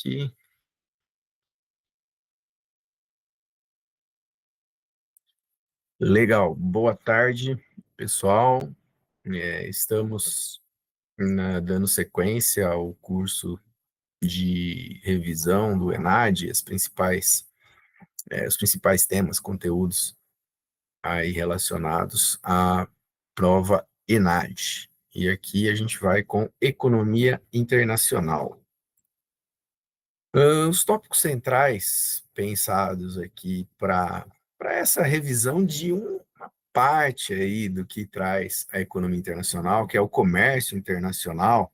Que legal. Boa tarde, pessoal. Estamos dando sequência ao curso de revisão do ENAD, os principais temas, conteúdos aí relacionados à prova ENAD. E aqui a gente vai com economia internacional. Os tópicos centrais pensados aqui para essa revisão de uma parte aí do que traz a economia internacional, que é o comércio internacional,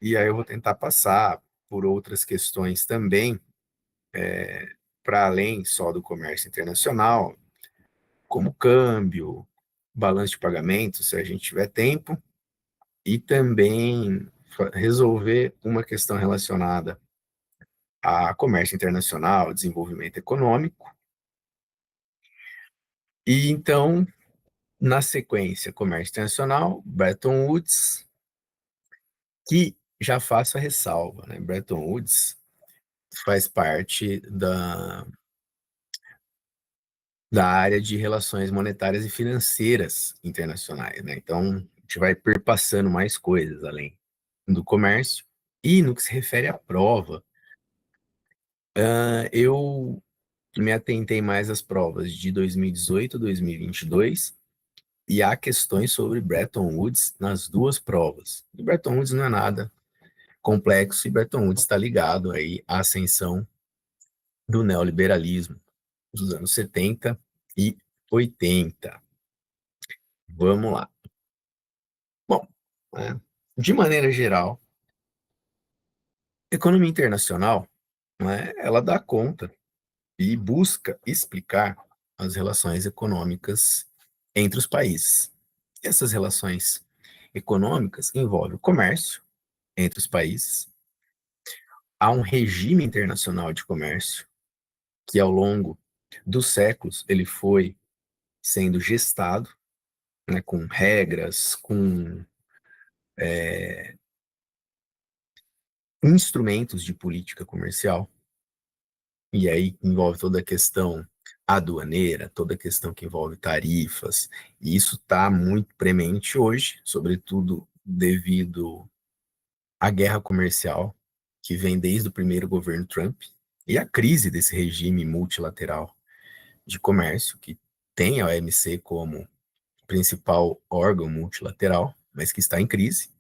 e aí eu vou tentar passar por outras questões também, para além só do comércio internacional, como câmbio, balanço de pagamentos, se a gente tiver tempo, e também resolver uma questão relacionada a comércio internacional, desenvolvimento econômico. E então, na sequência, comércio internacional, Bretton Woods, que já faço a ressalva, né? Bretton Woods faz parte da área de relações monetárias e financeiras internacionais, né? Então, a gente vai perpassando mais coisas além do comércio. E no que se refere à prova, eu me atentei mais às provas de 2018, 2022, e há questões sobre Bretton Woods nas duas provas. E Bretton Woods não é nada complexo, e Bretton Woods está ligado aí à ascensão do neoliberalismo dos anos 70 e 80. Vamos lá. Bom, de maneira geral, a economia internacional, ela dá conta e busca explicar as relações econômicas entre os países. Essas relações econômicas envolvem o comércio entre os países. Há um regime internacional de comércio que, ao longo dos séculos, ele foi sendo gestado, né, com regras, com instrumentos de política comercial, e aí envolve toda a questão aduaneira, toda a questão que envolve tarifas, e isso está muito premente hoje, sobretudo devido à guerra comercial que vem desde o primeiro governo Trump, e a crise desse regime multilateral de comércio, que tem a OMC como principal órgão multilateral, mas que está em crise,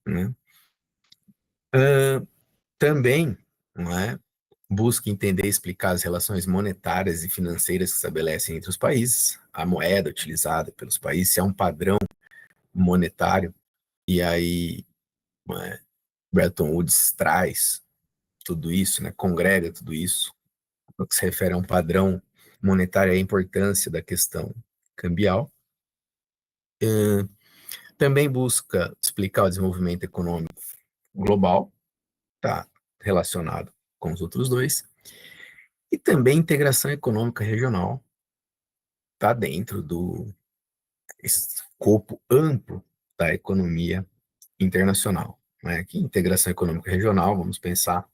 né? Também, não é, busca entender e explicar as relações monetárias e financeiras que estabelecem entre os países, a moeda utilizada pelos países, se há um padrão monetário, e aí, Bretton Woods traz tudo isso, né, congrega tudo isso, no que se refere a um padrão monetário e a importância da questão cambial. Também busca explicar o desenvolvimento econômico global, está relacionado com os outros dois, e também integração econômica regional, está dentro do escopo amplo da economia internacional. Né? Que integração econômica regional, vamos pensar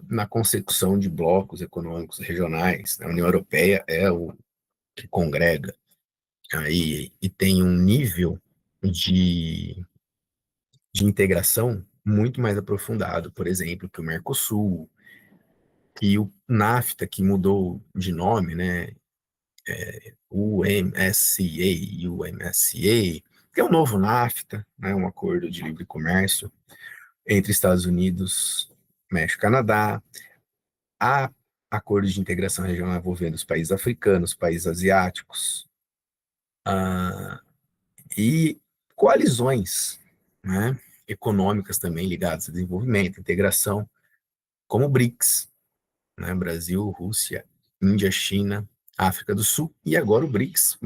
na consecução de blocos econômicos regionais. A União Europeia é o que congrega aí e tem um nível de, de integração muito mais aprofundado, por exemplo, que o Mercosul, que o NAFTA, que mudou de nome, né? O MSCA e o MSCA, que é o novo NAFTA, né? Um acordo de livre comércio entre Estados Unidos, México e Canadá. Há acordos de integração regional envolvendo os países africanos, países asiáticos, e coalizões, né, econômicas também ligadas ao desenvolvimento, integração, como o BRICS, né, Brasil, Rússia, Índia, China, África do Sul, e agora o BRICS+,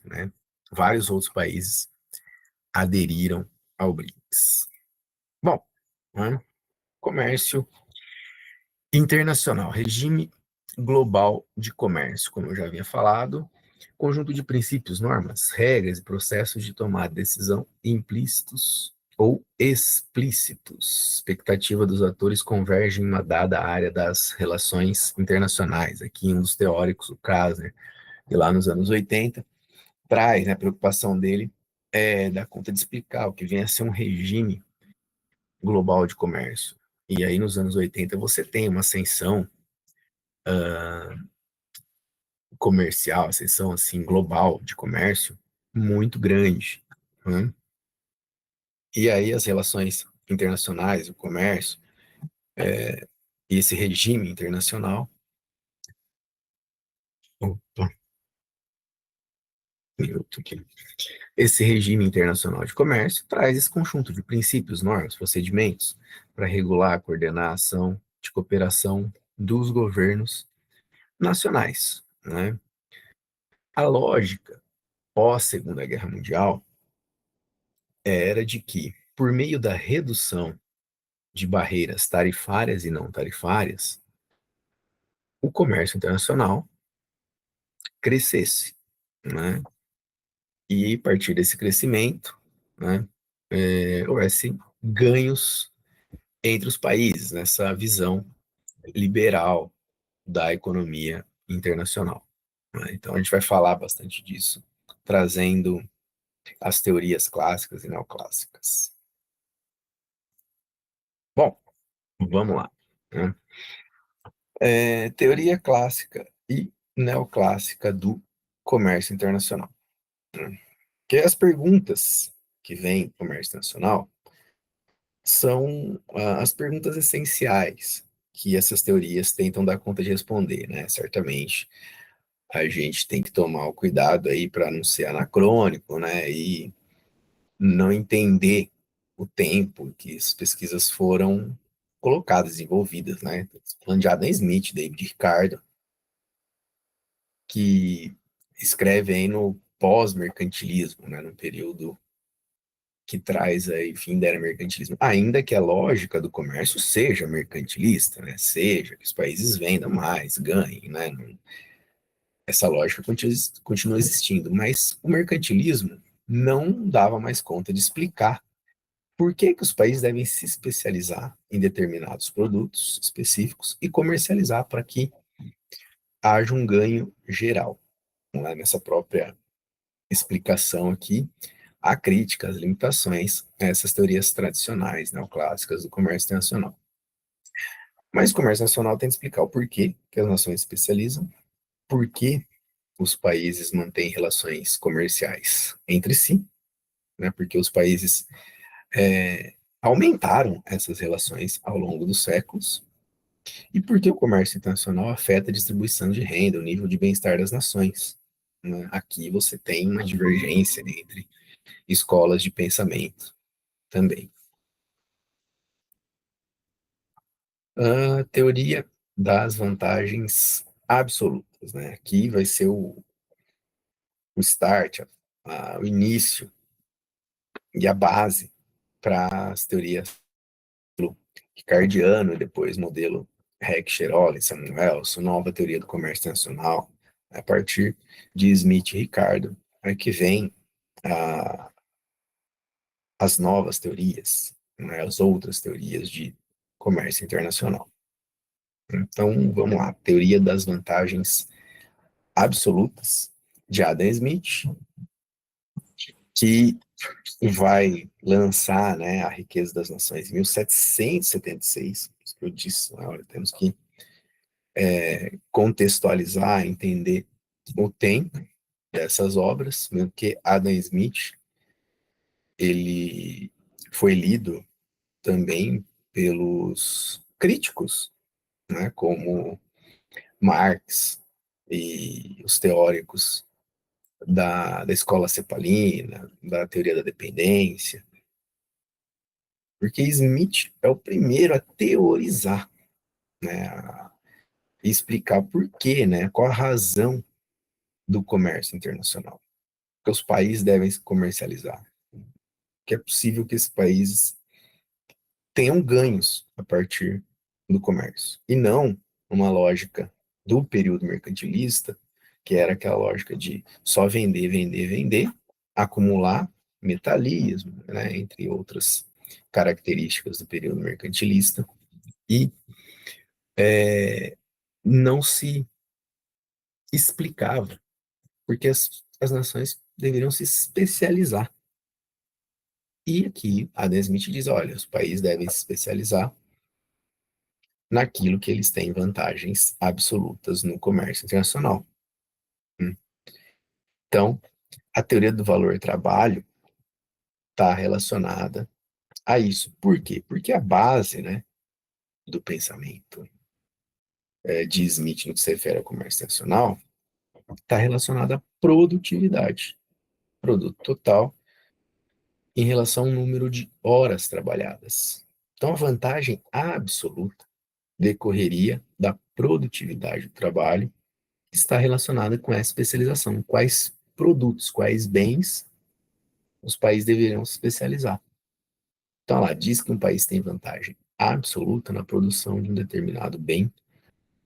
né, vários outros países aderiram ao BRICS. Bom, né, comércio internacional, regime global de comércio, como eu já havia falado, conjunto de princípios, normas, regras e processos de tomada de decisão implícitos ou explícitos. Expectativa dos atores converge em uma dada área das relações internacionais. Aqui um dos teóricos, o Krasner, de lá nos anos 80, traz, né, a preocupação dele dar conta de explicar o que vem a ser um regime global de comércio. E aí nos anos 80 você tem uma ascensão comercial, ascensão assim global de comércio muito grande, né? E aí as relações internacionais, o comércio, e esse regime internacional, opa, minuto aqui. Esse regime internacional de comércio traz esse conjunto de princípios, normas, procedimentos para regular, coordenar a ação de cooperação dos governos nacionais, né? A lógica pós Segunda Guerra Mundial era de que, por meio da redução de barreiras tarifárias e não tarifárias, o comércio internacional crescesse, né? E a partir desse crescimento, né, houvesse ganhos entre os países nessa visão liberal da economia internacional, né? Então a gente vai falar bastante disso, trazendo as teorias clássicas e neoclássicas. Bom, vamos lá, né? Teoria clássica e neoclássica do comércio internacional, né? Que as perguntas que vêm do comércio internacional são as perguntas essenciais que essas teorias tentam dar conta de responder, né? Certamente a gente tem que tomar o cuidado aí para não ser anacrônico, né? E não entender o tempo que as pesquisas foram colocadas, desenvolvidas, né? Falando de Adam Smith, David Ricardo, que escreve aí no pós-mercantilismo, né? No período que traz aí fim da era mercantilismo, ainda que a lógica do comércio seja mercantilista, né? Seja que os países vendam mais, ganhem, né? Essa lógica continua existindo, mas o mercantilismo não dava mais conta de explicar por que que os países devem se especializar em determinados produtos específicos e comercializar para que haja um ganho geral. Não é? Nessa própria explicação aqui, há crítica às limitações a essas teorias tradicionais, neoclássicas do comércio internacional. Mas o comércio nacional tem que explicar o porquê que as nações se especializam, por que os países mantêm relações comerciais entre si, né, porque os países aumentaram essas relações ao longo dos séculos, e por que o comércio internacional afeta a distribuição de renda, o nível de bem-estar das nações. Né? Aqui você tem uma divergência entre escolas de pensamento também. A teoria das vantagens absolutas, né? Aqui vai ser o start, o início e a base para as teorias do Ricardiano e depois modelo Heckscher, Olin, Samuelson, nova teoria do comércio internacional, a partir de Smith e Ricardo, é que vem a, as novas teorias, né, as outras teorias de comércio internacional. Então, vamos lá, teoria das vantagens absolutas de Adam Smith, que vai lançar, né, a Riqueza das Nações em 1776, isso que eu disse, né, olha, temos que contextualizar, entender o tempo dessas obras, mesmo que Adam Smith, ele foi lido também pelos críticos, né, como Marx e os teóricos da escola cepalina, da teoria da dependência, porque Smith é o primeiro a teorizar, né, a explicar por quê, né, qual a razão do comércio internacional, que os países devem se comercializar, que é possível que esses países tenham ganhos a partir do comércio, e não uma lógica do período mercantilista, que era aquela lógica de só vender, vender, vender, acumular metalismo, né, entre outras características do período mercantilista, e não se explicava porque as nações deveriam se especializar. E aqui Adam Smith diz, olha, os países devem se especializar naquilo que eles têm vantagens absolutas no comércio internacional. Então, a teoria do valor-trabalho está relacionada a isso. Por quê? Porque a base, né, do pensamento de Smith no que se refere ao comércio internacional está relacionada à produtividade, produto total, em relação ao número de horas trabalhadas. Então, a vantagem absoluta decorreria da produtividade do trabalho, que está relacionada com essa especialização. Quais produtos, quais bens os países deveriam se especializar. Então, ela diz que um país tem vantagem absoluta na produção de um determinado bem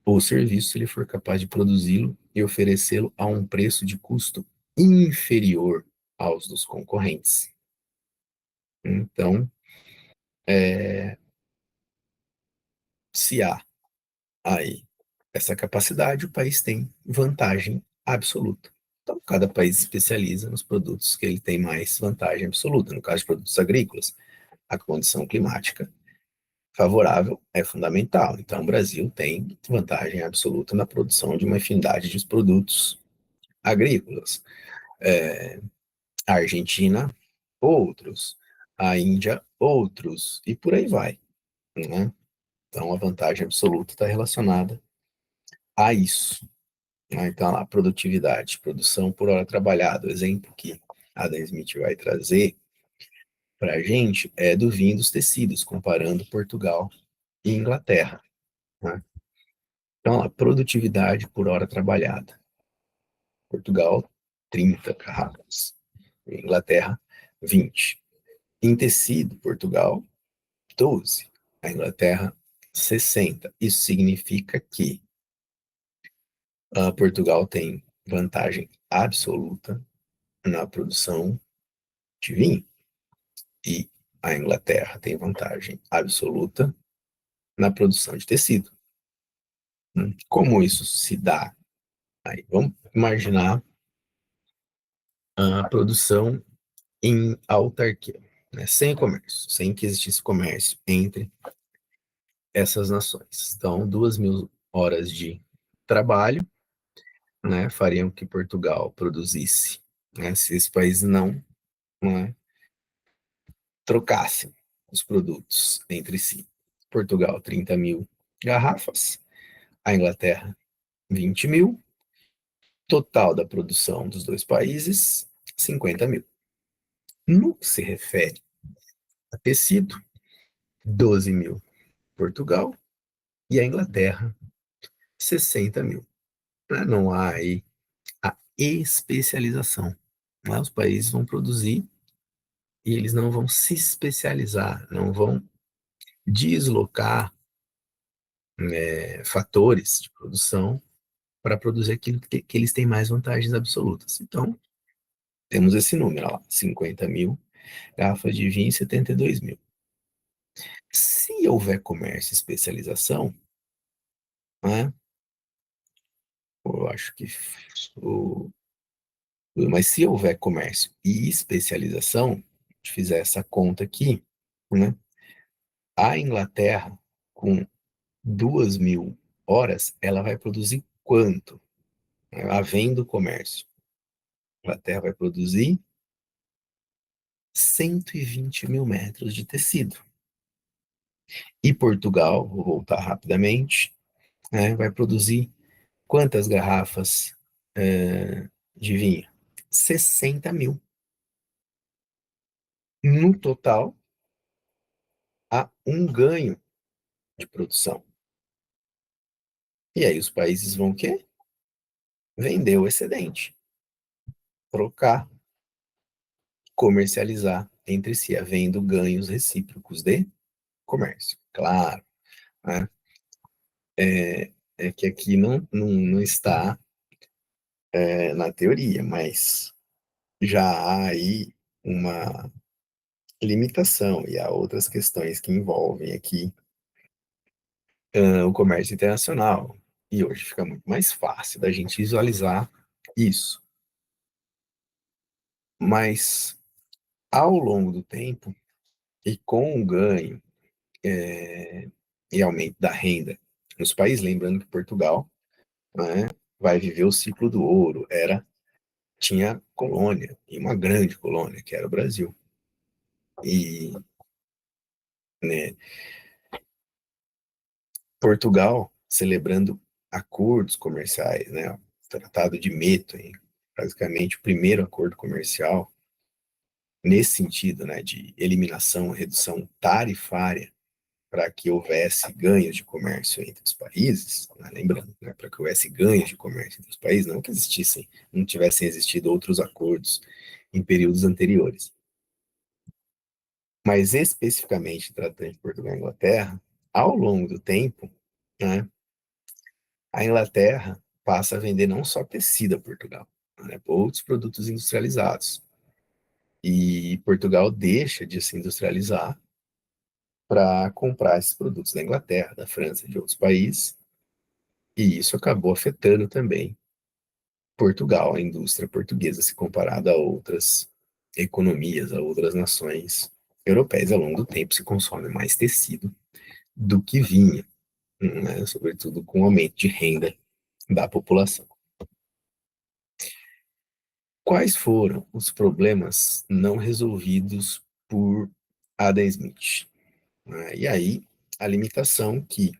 ou serviço se ele for capaz de produzi-lo e oferecê-lo a um preço de custo inferior aos dos concorrentes. Então, se há aí essa capacidade, o país tem vantagem absoluta. Então, cada país especializa nos produtos que ele tem mais vantagem absoluta. No caso de produtos agrícolas, a condição climática favorável é fundamental. Então, o Brasil tem vantagem absoluta na produção de uma infinidade de produtos agrícolas. A Argentina, outros. A Índia, outros. E por aí vai. Né? Então, a vantagem absoluta está relacionada a isso. Né? Então, a produtividade, produção por hora trabalhada, o exemplo que Adam Smith vai trazer para a gente é do vinho dos tecidos, comparando Portugal e Inglaterra. Né? Então, a produtividade por hora trabalhada. Portugal, 30 garrafas. Inglaterra, 20. Em tecido, Portugal, 12. A Inglaterra, 60. Isso significa que Portugal tem vantagem absoluta na produção de vinho e a Inglaterra tem vantagem absoluta na produção de tecido. Como isso se dá? Aí, vamos imaginar a produção em autarquia, né, sem comércio, sem que existisse comércio entre essas nações. Então, 2.000 horas de trabalho, né, fariam que Portugal produzisse, né, se esse país não trocassem os produtos entre si. Portugal, 30.000 garrafas, a Inglaterra, 20.000, total da produção dos dois países, 50.000. No que se refere a tecido, 12.000 Portugal e a Inglaterra, 60.000. Não há aí a especialização. Né? Os países vão produzir e eles não vão se especializar, não vão deslocar fatores de produção para produzir aquilo que eles têm mais vantagens absolutas. Então, temos esse número lá, 50.000 garrafas de vinho e 72.000. Se houver comércio e especialização, né, eu acho que o, mas se houver comércio e especialização, se fizer essa conta aqui, né, a Inglaterra, com 2.000 horas, ela vai produzir quanto? Havendo comércio. A Inglaterra vai produzir 120.000 metros de tecido. E Portugal, vou voltar rapidamente, né, vai produzir quantas garrafas de vinho? 60.000. No total, há um ganho de produção. E aí os países vão o quê? Vender o excedente, trocar, comercializar entre si, havendo ganhos recíprocos de comércio. Claro, né? É que aqui não está na teoria, mas já há aí uma limitação, e há outras questões que envolvem aqui o comércio internacional. E hoje fica muito mais fácil da gente visualizar isso. Mas, ao longo do tempo, e com o ganho e aumento da renda nos países, lembrando que Portugal, né, vai viver o ciclo do ouro, tinha colônia, e uma grande colônia, que era o Brasil. E, né, Portugal celebrando acordos comerciais, né, o Tratado de Methuen, basicamente o primeiro acordo comercial nesse sentido, né, de eliminação, redução tarifária para que houvesse ganhos de comércio entre os países, né, lembrando, né, para que houvesse ganhos de comércio entre os países, não que existissem, não tivessem existido outros acordos em períodos anteriores. Mas especificamente tratando de Portugal e Inglaterra, ao longo do tempo, né, a Inglaterra passa a vender não só tecido a Portugal, né, outros produtos industrializados. E Portugal deixa de se industrializar para comprar esses produtos da Inglaterra, da França, de outros países, e isso acabou afetando também Portugal, a indústria portuguesa, se comparada a outras economias, a outras nações europeias. Ao longo do tempo se consome mais tecido do que vinha, né, sobretudo com o aumento de renda da população. Quais foram os problemas não resolvidos por Adam Smith? E aí, a limitação que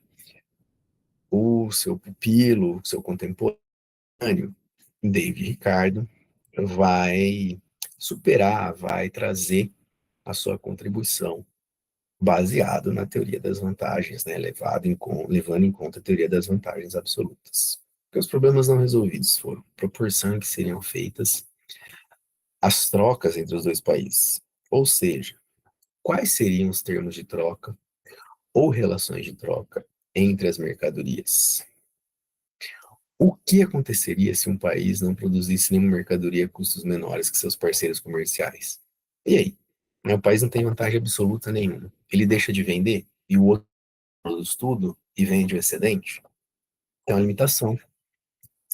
o seu pupilo, o seu contemporâneo, David Ricardo, vai superar, vai trazer a sua contribuição baseado na teoria das vantagens, né, levando em conta a teoria das vantagens absolutas. Porque os problemas não resolvidos foram a proporção em que seriam feitas as trocas entre os dois países, ou seja, quais seriam os termos de troca ou relações de troca entre as mercadorias. O que aconteceria se um país não produzisse nenhuma mercadoria a custos menores que seus parceiros comerciais? E aí? O país não tem vantagem absoluta nenhuma. Ele deixa de vender e o outro produz tudo e vende o excedente? É uma limitação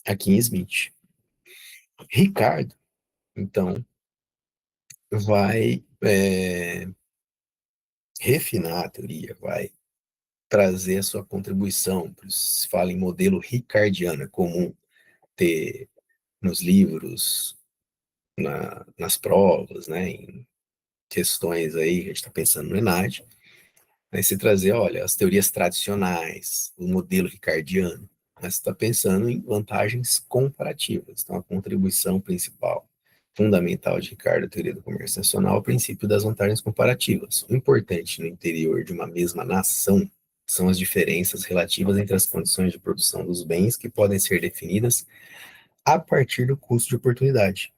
aqui em Smith. Ricardo, então, vai refinar a teoria, vai trazer a sua contribuição. Por isso se fala em modelo ricardiano, é comum ter nos livros, nas provas, né, em questões aí, a gente está pensando no ENAD, aí você trazer, olha, as teorias tradicionais, o modelo ricardiano, mas você está pensando em vantagens comparativas. Então, a contribuição principal, fundamental de Ricardo, a teoria do comércio nacional, é o princípio das vantagens comparativas. O importante no interior de uma mesma nação são as diferenças relativas entre as condições de produção dos bens que podem ser definidas a partir do custo de oportunidade.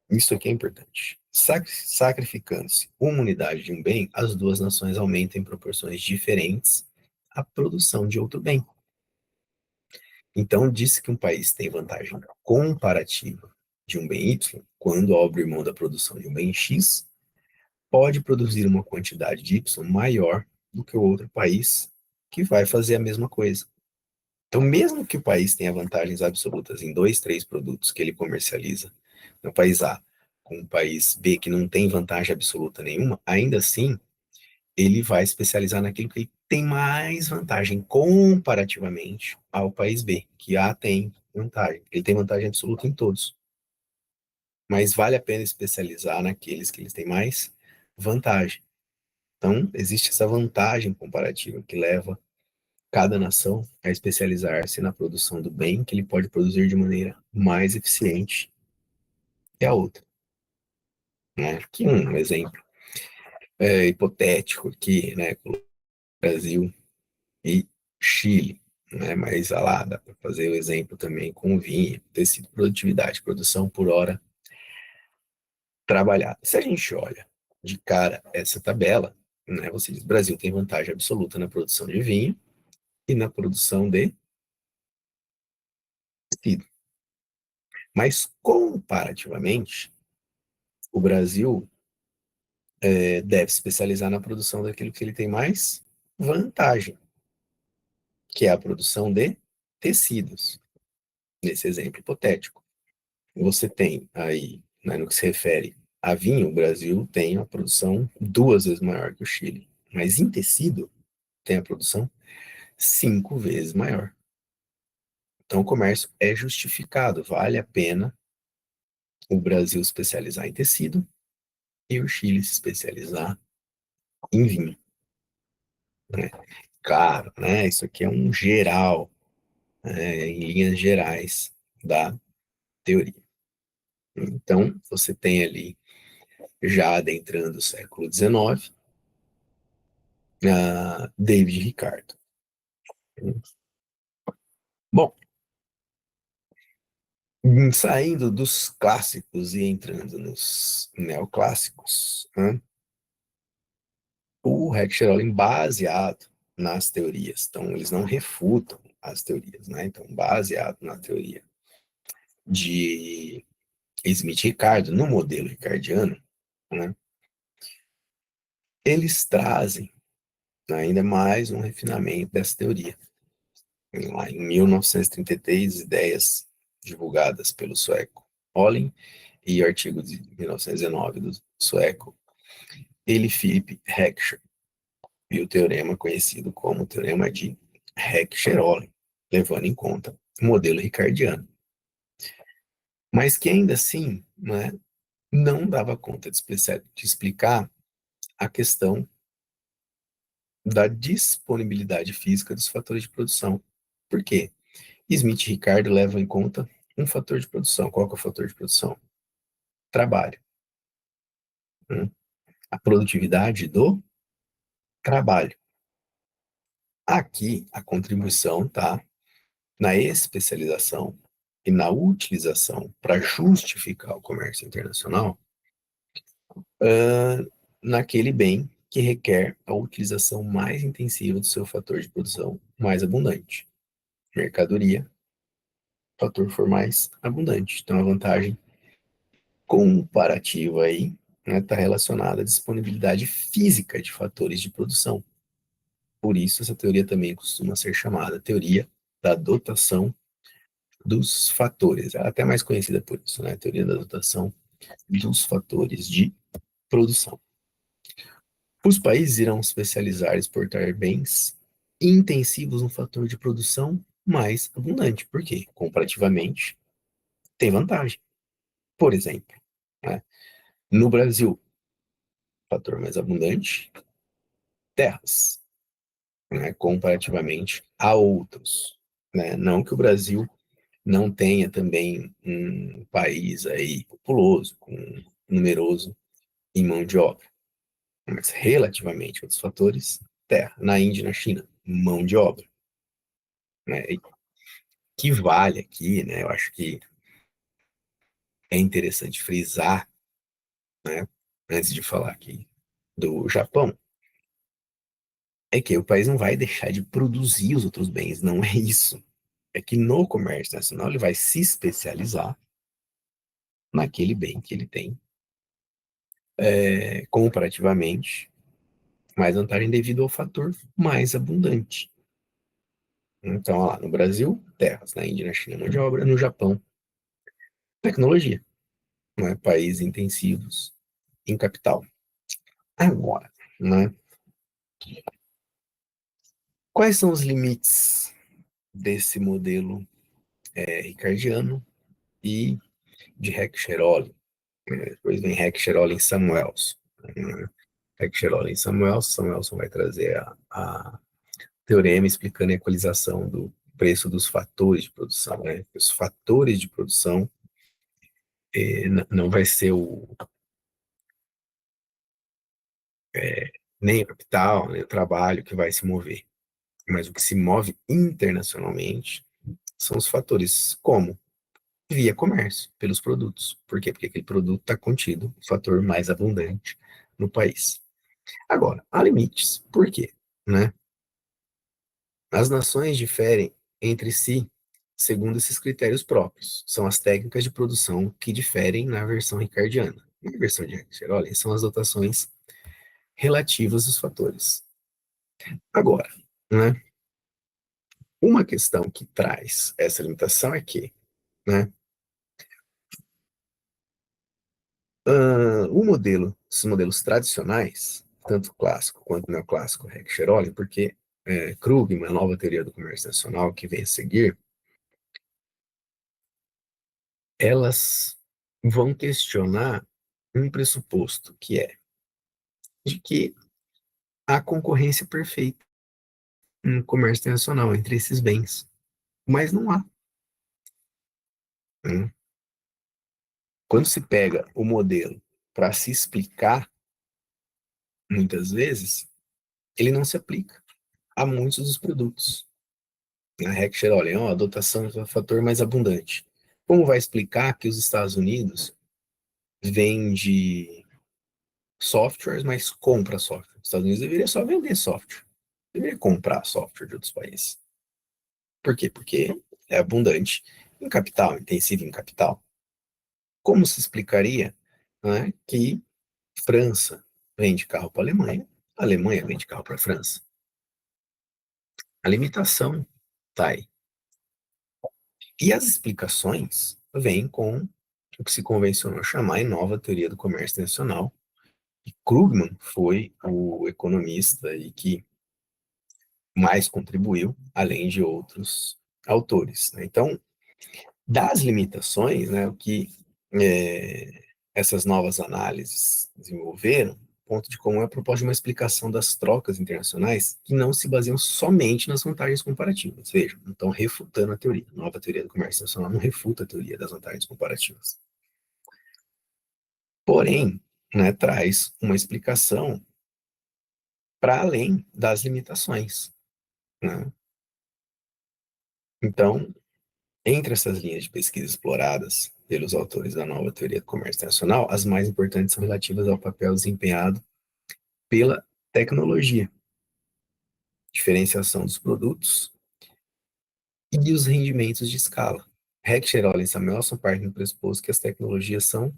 Isso aqui é importante. Sacrificando-se uma unidade de um bem, as duas nações aumentam em proporções diferentes a produção de outro bem. Então, disse que um país tem vantagem comparativa de um bem Y quando, ao abrir mão da produção de um bem X, pode produzir uma quantidade de Y maior do que o outro país que vai fazer a mesma coisa. Então, mesmo que o país tenha vantagens absolutas em 2, 3 produtos que ele comercializa no país A, com o país B que não tem vantagem absoluta nenhuma, ainda assim, ele vai especializar naquilo que ele tem mais vantagem comparativamente ao país B, que A tem vantagem. Ele tem vantagem absoluta em todos. Mas vale a pena especializar naqueles que eles têm mais vantagem. Então, existe essa vantagem comparativa que leva cada nação a especializar-se na produção do bem que ele pode produzir de maneira mais eficiente que a outra. Né? Aqui um exemplo hipotético aqui, né, com o Brasil e Chile, né, mas lá dá para fazer o exemplo também com o vinho, tecido, produtividade, produção por hora trabalhada. Se a gente olha de cara essa tabela, né, você diz, Brasil tem vantagem absoluta na produção de vinho e na produção de tecido. Mas comparativamente, o Brasil deve se especializar na produção daquilo que ele tem mais vantagem, que é a produção de tecidos. Nesse exemplo hipotético, você tem aí, né, no que se refere a vinho, o Brasil tem a produção 2 vezes maior que o Chile, mas em tecido tem a produção 5 vezes maior. Então o comércio é justificado, vale a pena o Brasil se especializar em tecido e o Chile se especializar em vinho, né? Claro, né? Isso aqui é um geral, em linhas gerais da teoria. Então, você tem ali, já adentrando o século XIX, David Ricardo. Bom, saindo dos clássicos e entrando nos neoclássicos, né? O Heckscherolling baseado nas teorias. Então, eles não refutam as teorias, né? Então, baseado na teoria de Smith-Ricardo, no modelo ricardiano, né? Eles trazem ainda mais um refinamento dessa teoria. Lá em 1933, ideias divulgadas pelo sueco Olin e artigo de 1919 do sueco Eli Philip Heckscher, e o teorema conhecido como teorema de Heckscher-Olin, levando em conta o modelo ricardiano. Mas que ainda assim, né, não dava conta de explicar a questão da disponibilidade física dos fatores de produção. Por quê? Smith e Ricardo levam em conta um fator de produção. Qual que é o fator de produção? Trabalho. Né? A produtividade do trabalho. Aqui, a contribuição está na especialização e na utilização para justificar o comércio internacional, naquele bem que requer a utilização mais intensiva do seu fator de produção mais abundante. Mercadoria, o fator for mais abundante. Então, a vantagem comparativa aí está, né, relacionada à disponibilidade física de fatores de produção. Por isso, essa teoria também costuma ser chamada teoria da dotação dos fatores. Ela é até mais conhecida por isso, né? Teoria da dotação dos fatores de produção. Os países irão especializar e exportar bens intensivos no fator de produção mais abundante. Por quê? Comparativamente, tem vantagem. Por exemplo, né? No Brasil, fator mais abundante, terras, né? Comparativamente a outros. Né? Não que o Brasil não tenha também um país aí populoso, numeroso em mão de obra, mas relativamente a outros fatores, terra. Na Índia e na China, mão de obra. Né? E que vale aqui, né? Eu acho que é interessante frisar, né? Antes de falar aqui do Japão, é que o país não vai deixar de produzir os outros bens, não é isso. É que no comércio nacional ele vai se especializar naquele bem que ele tem, comparativamente, mais vantagem devido ao fator mais abundante. Então, lá no Brasil, terras, na Índia, na China, mão de obra, no Japão, tecnologia, né? Países intensivos em capital. Agora, né? Quais são os limites desse modelo ricardiano e de Heckscher-Ollin? Depois vem Heckscher-Ollin Samuelson. Heckscher-Ollin Samuelson vai trazer a teorema explicando a equalização do preço dos fatores de produção. Né? Os fatores de produção não vai ser nem o capital, nem o trabalho que vai se mover, mas o que se move internacionalmente são os fatores como via comércio, pelos produtos. Por quê? Porque aquele produto está contido, o fator mais abundante no país. Agora, há limites. Por quê? Né? As nações diferem entre si segundo esses critérios próprios. São as técnicas de produção que diferem na versão ricardiana. Na versão de Heckscher, olha, são as dotações relativas aos fatores. Agora, né, uma questão que traz essa limitação é que, né, os modelos tradicionais, tanto clássico quanto neoclássico, Heck-Cherolem, porque Krugman, a nova teoria do comércio nacional que vem a seguir, elas vão questionar um pressuposto que é de que há concorrência perfeita no comércio internacional entre esses bens, mas não há. Né? Quando se pega o modelo para se explicar, muitas vezes, ele não se aplica a muitos dos produtos. Na Heck-Cherolem, a dotação é o fator mais abundante. Como vai explicar que os Estados Unidos vende softwares, mas compra software? Os Estados Unidos deveria só vender software, deveria comprar software de outros países. Por quê? Porque é abundante em capital, intensivo em capital. Como se explicaria, né, que França vende carro para a Alemanha vende carro para a França? A limitação está aí. E as explicações vêm com o que se convencionou chamar em nova teoria do comércio internacional. E Krugman foi o economista e que mais contribuiu, além de outros autores. Né? Então, das limitações, né, o que essas novas análises desenvolveram, ponto de comum é a proposta de uma explicação das trocas internacionais que não se baseiam somente nas vantagens comparativas. Vejam, não estão refutando a teoria. A nova teoria do comércio internacional não refuta a teoria das vantagens comparativas. Porém, né, traz uma explicação para além das limitações. Né? Então, entre essas linhas de pesquisa exploradas pelos autores da nova teoria do comércio internacional, as mais importantes são relativas ao papel desempenhado pela tecnologia, diferenciação dos produtos e os rendimentos de escala. Heck-Cherolem e Samuelson partem do pressuposto que as tecnologias são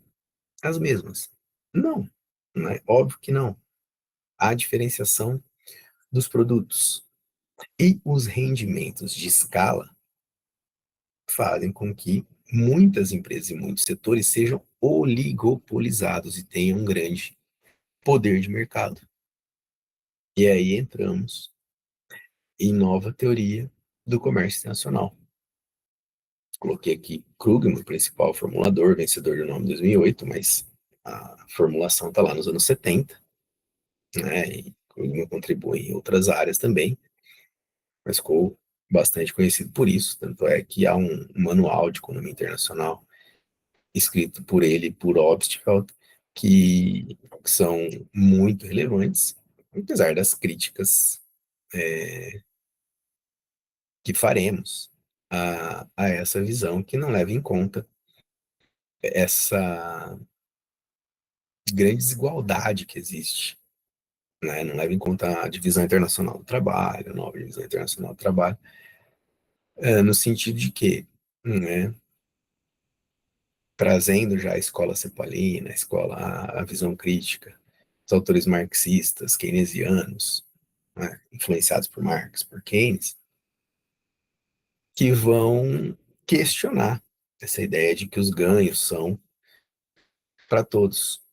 as mesmas. Não, não é óbvio que não. Há diferenciação dos produtos e os rendimentos de escala fazem com que muitas empresas e muitos setores sejam oligopolizados e tenham um grande poder de mercado. E aí entramos em nova teoria do comércio internacional. Coloquei aqui Krugman, principal formulador, vencedor do nome 2008, mas a formulação está lá nos anos 70, né? E Krugman contribui em outras áreas também, mas ficou bastante conhecido por isso. Tanto é que há um manual de economia internacional escrito por ele e por Obstfeld, que são muito relevantes, apesar das críticas que faremos a essa visão que não leva em conta essa grande desigualdade que existe, né? Não leva em conta a divisão internacional do trabalho, a nova divisão internacional do trabalho, no sentido de que, né, trazendo já a escola cepalina, a visão crítica, os autores marxistas, keynesianos, né, influenciados por Marx, por Keynes, que vão questionar essa ideia de que os ganhos são para todos.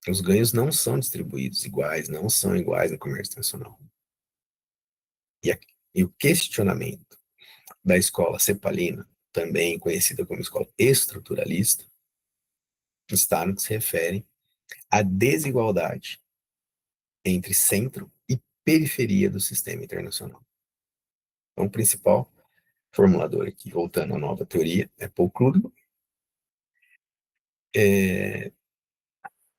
Os ganhos não são distribuídos iguais, não são iguais no comércio internacional. E, a, e o questionamento da escola cepalina, também conhecida como escola estruturalista, está no que se refere à desigualdade entre centro e periferia do sistema internacional. Então, o principal formulador aqui, voltando à nova teoria, é Paul Krugman,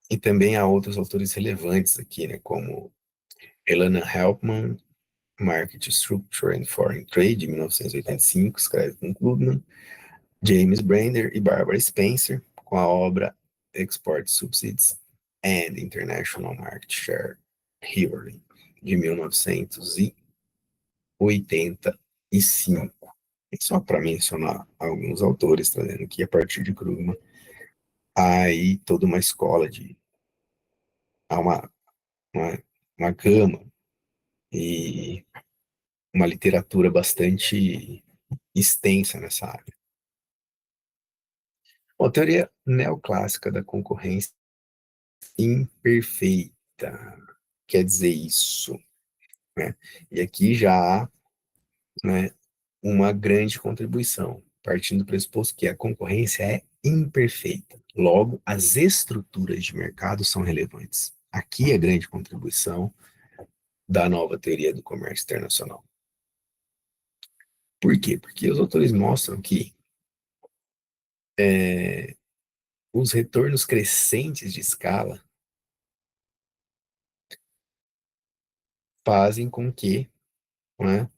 e também há outros autores relevantes aqui, né, como Elana Helpman, Market Structure and Foreign Trade, de 1985, escreve com Krugman, James Brander e Barbara Spencer, com a obra Export Subsidies and International Market Share Theory, de 1985. E só para mencionar alguns autores, trazendo aqui a partir de Krugman, há aí toda uma escola de há uma, uma gama e uma literatura bastante extensa nessa área. Bom, a teoria neoclássica da concorrência imperfeita quer dizer isso, né? E aqui já há, né, uma grande contribuição, partindo do pressuposto que a concorrência é imperfeita. Logo, as estruturas de mercado são relevantes. Aqui é a grande contribuição da nova teoria do comércio internacional. Por quê? Porque os autores mostram que os retornos crescentes de escala fazem com que, né,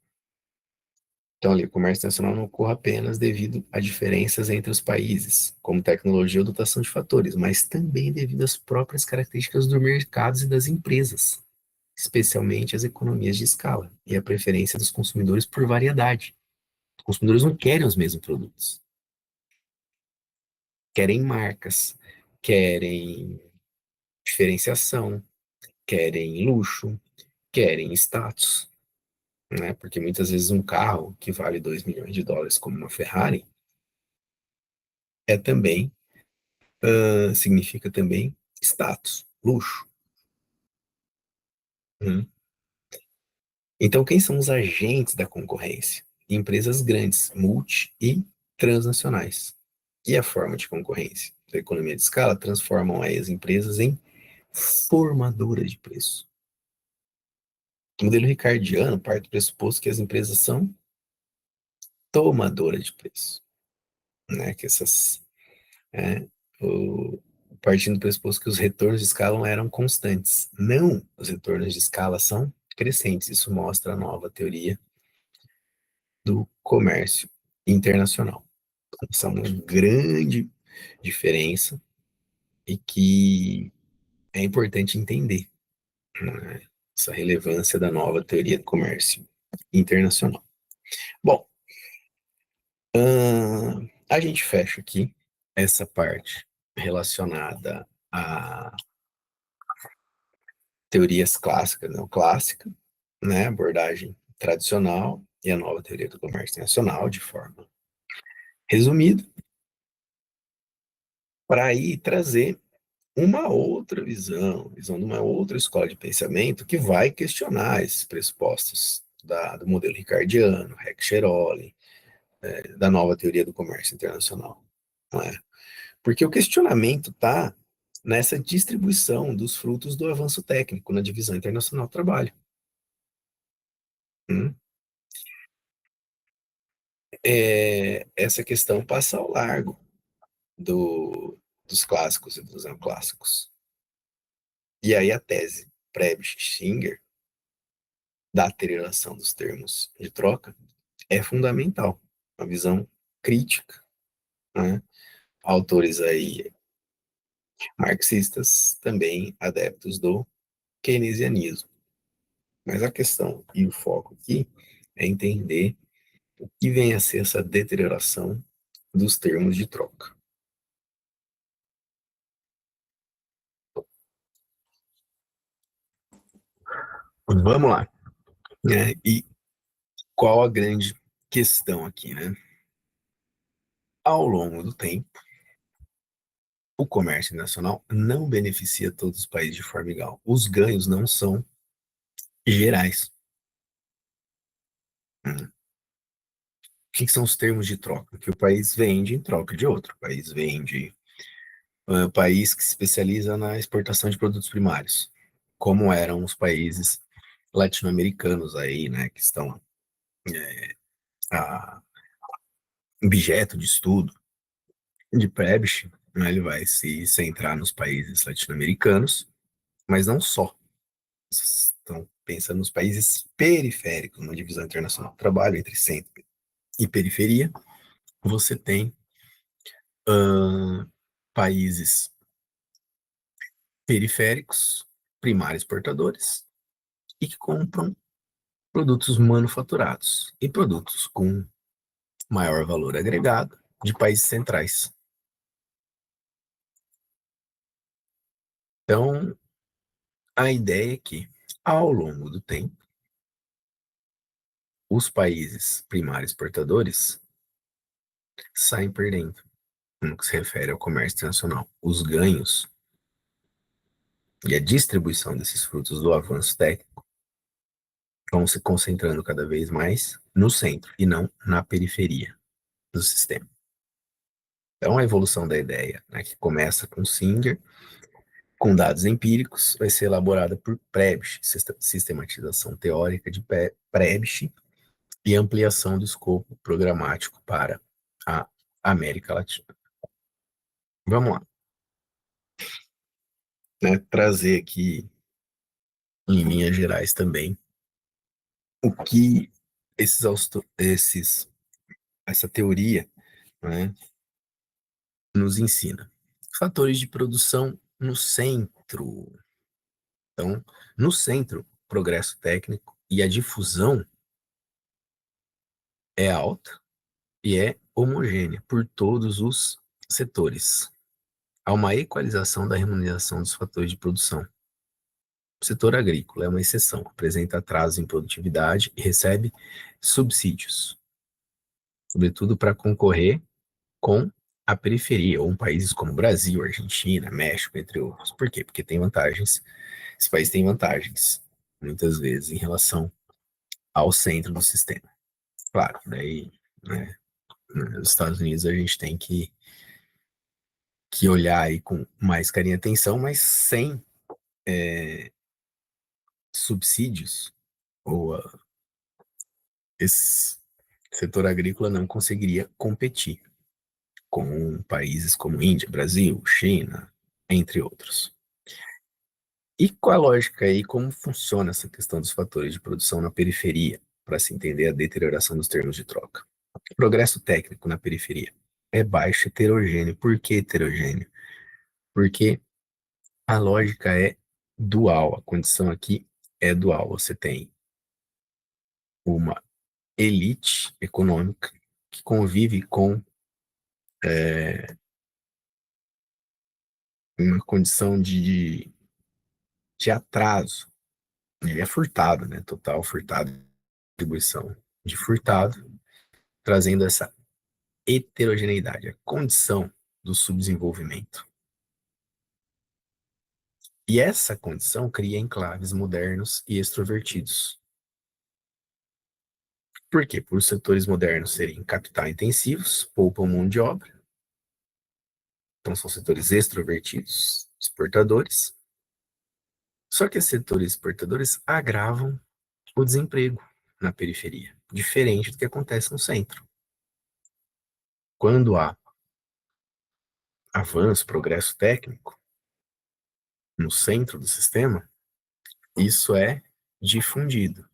então, ali, o comércio internacional não ocorra apenas devido a diferenças entre os países, como tecnologia ou dotação de fatores, mas também devido às próprias características dos mercados e das empresas, especialmente as economias de escala e a preferência dos consumidores por variedade. Os consumidores não querem os mesmos produtos, querem marcas, querem diferenciação, querem luxo, querem status, né? Porque muitas vezes um carro que vale 2 milhões de dólares, como uma Ferrari, é também significa também status, luxo. Né? Então, quem são os agentes da concorrência? Empresas grandes, multi e transnacionais. E a forma de concorrência da economia de escala transformam aí as empresas em formadoras de preço. O modelo ricardiano parte do pressuposto que as empresas são tomadoras de preço, né? Que essas, é, o, partindo do pressuposto que os retornos de escala eram constantes. Não, os retornos de escala são crescentes. Isso mostra a nova teoria do comércio internacional. Essa é uma grande diferença e que é importante entender, né, essa relevância da nova teoria do comércio internacional. Bom, a gente fecha aqui essa parte relacionada a teorias clássicas, neoclássica, né, abordagem tradicional e a nova teoria do comércio internacional de forma resumida, para aí trazer uma outra visão de uma outra escola de pensamento que vai questionar esses pressupostos do modelo ricardiano, Heck-Cherolli, da nova teoria do comércio internacional. Não é? Porque o questionamento está nessa distribuição dos frutos do avanço técnico na divisão internacional do trabalho. Hum? Essa questão passa ao largo dos clássicos e dos neoclássicos. E aí a tese Prebisch-Singer da deterioração dos termos de troca é fundamental. Uma visão crítica, né? Autores aí marxistas, também adeptos do keynesianismo. Mas a questão e o foco aqui é entender o que vem a ser essa deterioração dos termos de troca. Vamos lá. E qual a grande questão aqui, né? Ao longo do tempo, o comércio nacional não beneficia todos os países de forma igual. Os ganhos não são gerais. O que são os termos de troca? Que o país vende em troca de outro. O país vende, o país que se especializa na exportação de produtos primários, como eram os países latino-americanos aí, né, que estão a, objeto de estudo de Prebisch, né, ele vai se centrar nos países latino-americanos, mas não só. Então, pensa nos países periféricos, uma divisão internacional do trabalho entre centro e periferia. Você tem países periféricos, primários exportadores, e que compram produtos manufaturados e produtos com maior valor agregado de países centrais. Então, A ideia é que, ao longo do tempo, os países primários exportadores saem perdendo no que se refere ao comércio internacional. Os ganhos e a distribuição desses frutos do avanço técnico vão se concentrando cada vez mais no centro e não na periferia do sistema. Então, a evolução da ideia, né, que começa com Singer, com dados empíricos, vai ser elaborada por Prebisch, sistematização teórica de Prebisch e ampliação do escopo programático para a América Latina. Vamos lá, né, trazer aqui, em linhas gerais também, o que essa teoria, né, nos ensina. Fatores de produção no centro. Então, no centro, progresso técnico e a difusão é alta e é homogênea por todos os setores. Há uma equalização da remuneração dos fatores de produção. O setor agrícola é uma exceção, apresenta atrasos em produtividade e recebe subsídios, sobretudo para concorrer com a periferia, ou países como Brasil, Argentina, México, entre outros. Por quê? Porque tem vantagens, esse país tem vantagens, muitas vezes, em relação ao centro do sistema. Claro, daí, né, nos Estados Unidos a gente tem que olhar aí com mais carinho e atenção, mas sem subsídios, ou esse setor agrícola não conseguiria competir com países como Índia, Brasil, China, entre outros. E qual a lógica aí, como funciona essa questão dos fatores de produção na periferia, para se entender a deterioração dos termos de troca? O progresso técnico na periferia é baixo heterogêneo. Por que heterogêneo? Porque a lógica é dual, a condição aqui é dual. Você tem uma elite econômica que convive com uma condição de atraso. Ele é furtado, né? Total furtado, distribuição de furtado, trazendo essa heterogeneidade, a condição do subdesenvolvimento. E essa condição cria enclaves modernos e extrovertidos. Por quê? Por os setores modernos serem capital intensivos, poupam mão de obra, então são setores extrovertidos, exportadores. Só que esses setores exportadores agravam o desemprego na periferia, diferente do que acontece no centro. Quando há avanço, progresso técnico no centro do sistema, isso é difundido.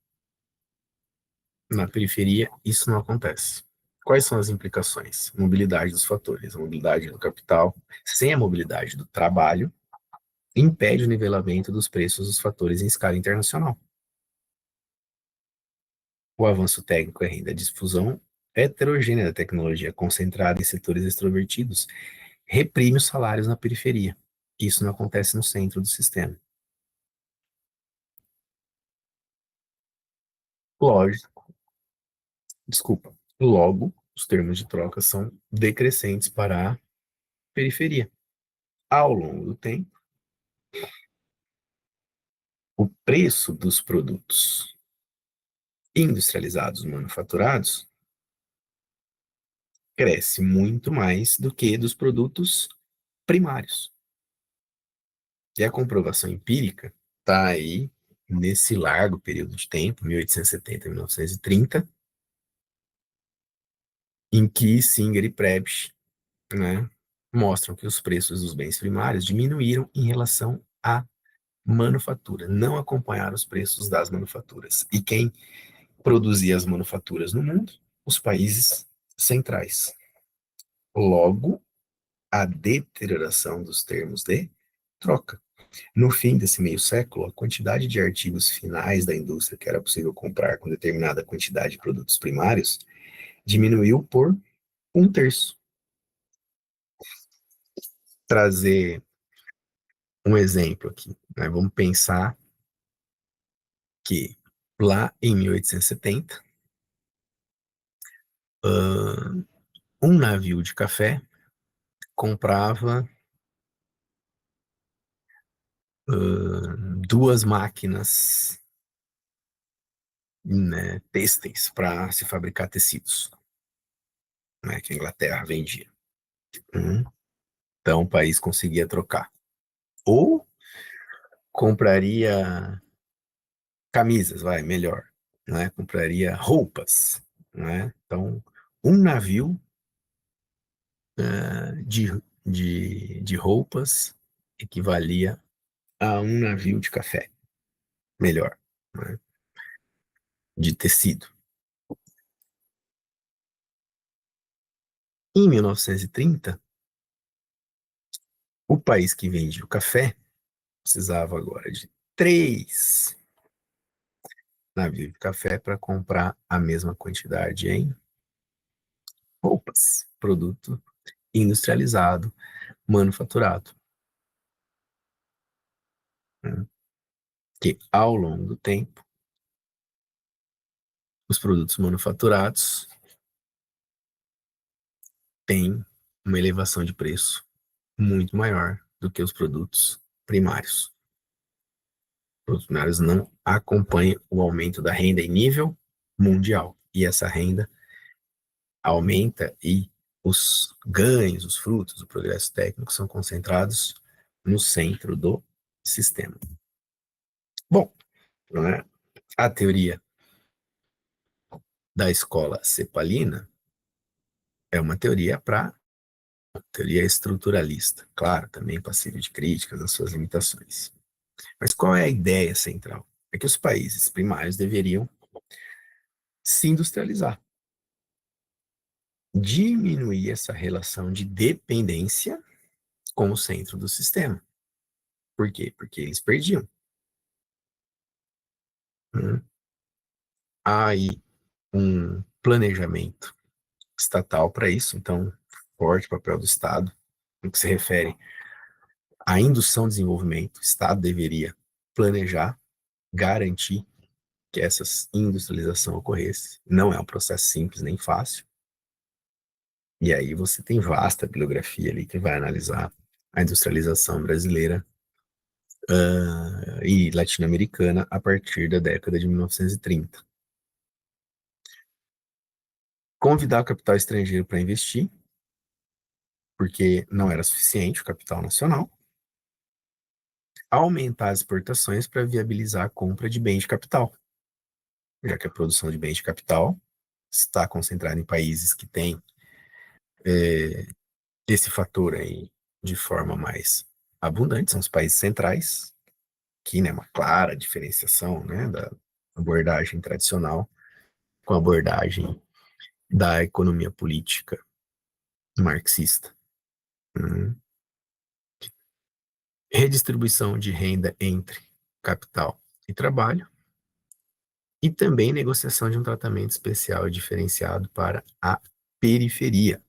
Na periferia, isso não acontece. Quais são as implicações? Mobilidade dos fatores, a mobilidade do capital, sem a mobilidade do trabalho, impede o nivelamento dos preços dos fatores em escala internacional. O avanço técnico é renda, a difusão heterogênea da tecnologia, concentrada em setores extrovertidos, reprime os salários na periferia. Isso não acontece no centro do sistema. Lógico, desculpa. Logo, os termos de troca são decrescentes para a periferia. Ao longo do tempo, o preço dos produtos industrializados, manufaturados, cresce muito mais do que dos produtos primários. E a comprovação empírica está aí nesse largo período de tempo, 1870 a 1930, em que Singer e Prebisch, né, mostram que os preços dos bens primários diminuíram em relação à manufatura, não acompanharam os preços das manufaturas. E quem produzia as manufaturas no mundo? Os países centrais. Logo, a deterioração dos termos de troca. No fim desse meio século, a quantidade de artigos finais da indústria que era possível comprar com determinada quantidade de produtos primários diminuiu por um terço. Trazer um exemplo aqui, né? Vamos pensar que lá em 1870, um navio de café comprava duas máquinas, né, têxteis para se fabricar tecidos, né, que a Inglaterra vendia. Então o país conseguia trocar. Ou compraria camisas, vai, melhor, né? Compraria roupas, né? Então, um navio de roupas equivalia a um navio de café, melhor, né? De tecido. Em 1930, o país que vende o café precisava agora de 3 navios de café para comprar a mesma quantidade em roupas, produto industrializado, manufaturado, né? Que ao longo do tempo, os produtos manufaturados têm uma elevação de preço muito maior do que os produtos primários. Os produtos primários não acompanham o aumento da renda em nível mundial. E essa renda aumenta e os ganhos, os frutos do progresso técnico são concentrados no centro do sistema. Bom, né, a teoria da escola cepalina é uma teoria teoria estruturalista, claro, também passível de críticas nas suas limitações. Mas qual é a ideia central? É que os países primários deveriam se industrializar, diminuir essa relação de dependência com o centro do sistema. Por quê? Porque eles perdiam. Há aí um planejamento estatal para isso, então, forte papel do Estado, no que se refere à indução e desenvolvimento. O Estado deveria planejar, garantir que essa industrialização ocorresse. Não é um processo simples nem fácil. E aí você tem vasta bibliografia ali que vai analisar a industrialização brasileira e latino-americana a partir da década de 1930. Convidar o capital estrangeiro para investir, porque não era suficiente o capital nacional. Aumentar as exportações para viabilizar a compra de bens de capital, já que a produção de bens de capital está concentrada em países que têm esse fator aí de forma mais abundante, são os países centrais, que, né, uma clara diferenciação, né, da abordagem tradicional com a abordagem da economia política marxista. Redistribuição de renda entre capital e trabalho, e também negociação de um tratamento especial e diferenciado para a periferia.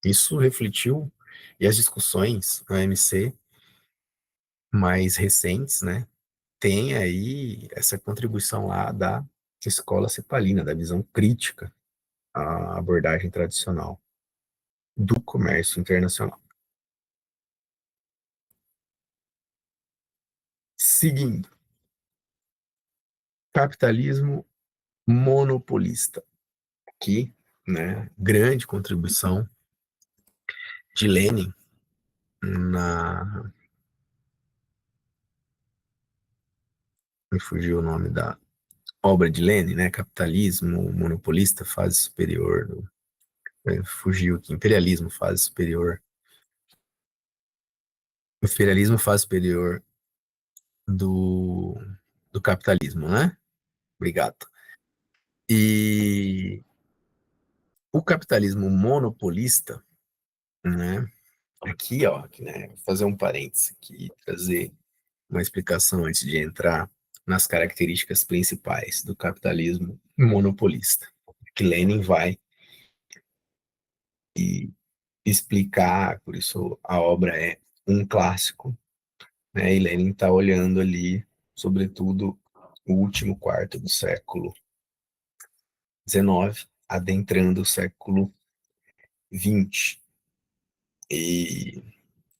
Isso refletiu, e as discussões na OMC mais recentes, né, tem aí essa contribuição lá da escola cepalina, da visão crítica à abordagem tradicional do comércio internacional. Seguindo, capitalismo monopolista. Aqui, né, grande contribuição de Lenin na... Me fugiu o nome da obra de Lenin, né? Capitalismo monopolista, fase superior. Fugiu aqui. Imperialismo, fase superior. Imperialismo, fase superior do, do capitalismo, né? Obrigado. E o capitalismo monopolista, né? Aqui, ó, aqui, né? Vou fazer um parênteses aqui, trazer uma explicação antes de entrar nas características principais do capitalismo monopolista, que Lenin vai explicar, por isso a obra é um clássico, né? E Lenin está olhando ali, sobretudo, o último quarto do século XIX, adentrando o século XX. E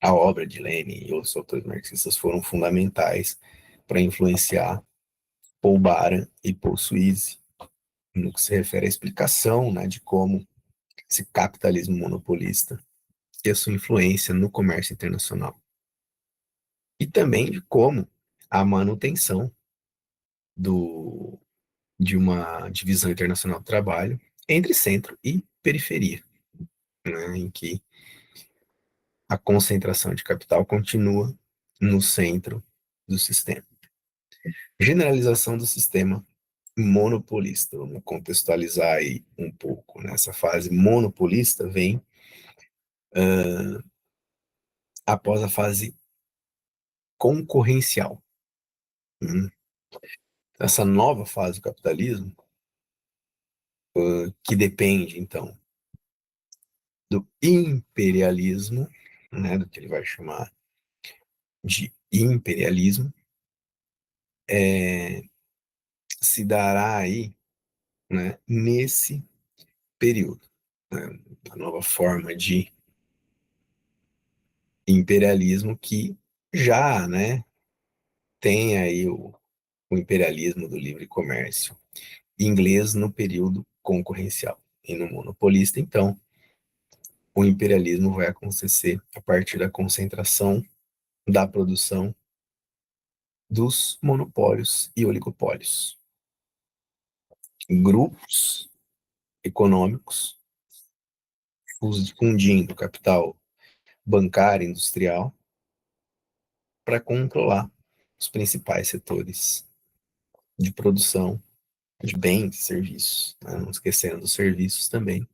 a obra de Lenin e outros autores marxistas foram fundamentais para influenciar Paul Baran e Paul Suisse no que se refere à explicação, né, de como esse capitalismo monopolista e a sua influência no comércio internacional. E também de como a manutenção do, de uma divisão internacional do trabalho entre centro e periferia, né, em que a concentração de capital continua no centro do sistema. Generalização do sistema monopolista. Vamos contextualizar aí um pouco. Nessa fase monopolista vem após a fase concorrencial. Essa nova fase do capitalismo, que depende, então, do imperialismo, né, do que ele vai chamar de imperialismo, se dará aí, né, nesse período. Né, a nova forma de imperialismo que já, né, tem aí o imperialismo do livre comércio inglês no período concorrencial. E no monopolista, então, o imperialismo vai acontecer a partir da concentração da produção dos monopólios e oligopólios. Grupos econômicos fundindo capital bancário e industrial para controlar os principais setores de produção de bens e serviços, né? Não esquecendo dos serviços também,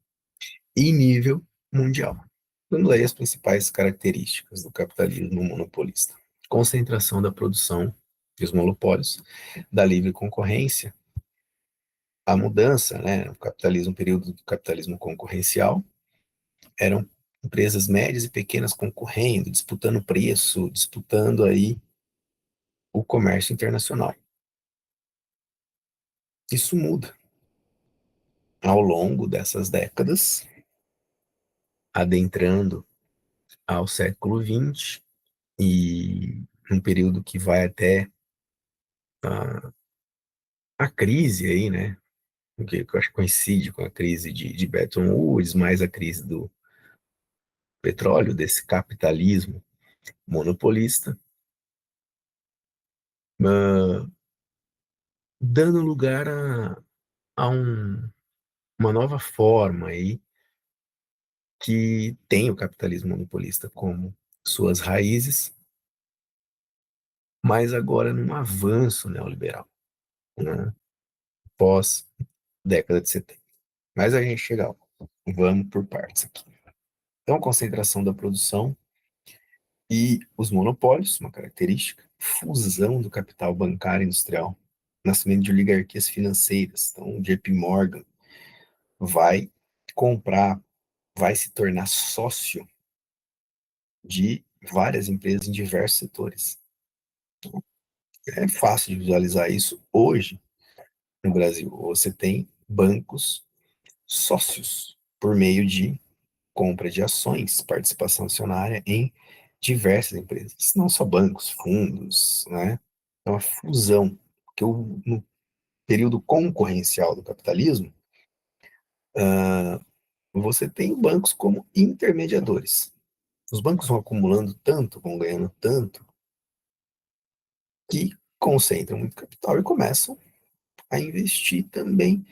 e em nível mundial. Dando aí as principais características do capitalismo monopolista. Concentração da produção e os monopólios, da livre concorrência, a mudança, né, o capitalismo, o período do capitalismo concorrencial, eram empresas médias e pequenas concorrendo, disputando preço, disputando aí o comércio internacional. Isso muda ao longo dessas décadas, adentrando ao século XX e um período que vai até a crise aí, né, que eu acho que coincide com a crise de Bretton Woods, mais a crise do petróleo, desse capitalismo monopolista, uh, dando lugar a uma nova forma aí que tem o capitalismo monopolista como suas raízes, mas agora num avanço neoliberal, né, pós década de 70. Mas a gente chega lá. Vamos por partes aqui. Então, concentração da produção e os monopólios, uma característica, fusão do capital bancário e industrial, nascimento de oligarquias financeiras. Então, o JP Morgan vai comprar, vai se tornar sócio de várias empresas em diversos setores. É fácil de visualizar isso hoje no Brasil. Você tem bancos sócios por meio de compra de ações, participação acionária em diversas empresas, não só bancos, fundos, né? É uma fusão, que no período concorrencial do capitalismo, você tem bancos como intermediadores. Os bancos vão acumulando tanto, vão ganhando tanto, que concentram muito capital e começam a investir também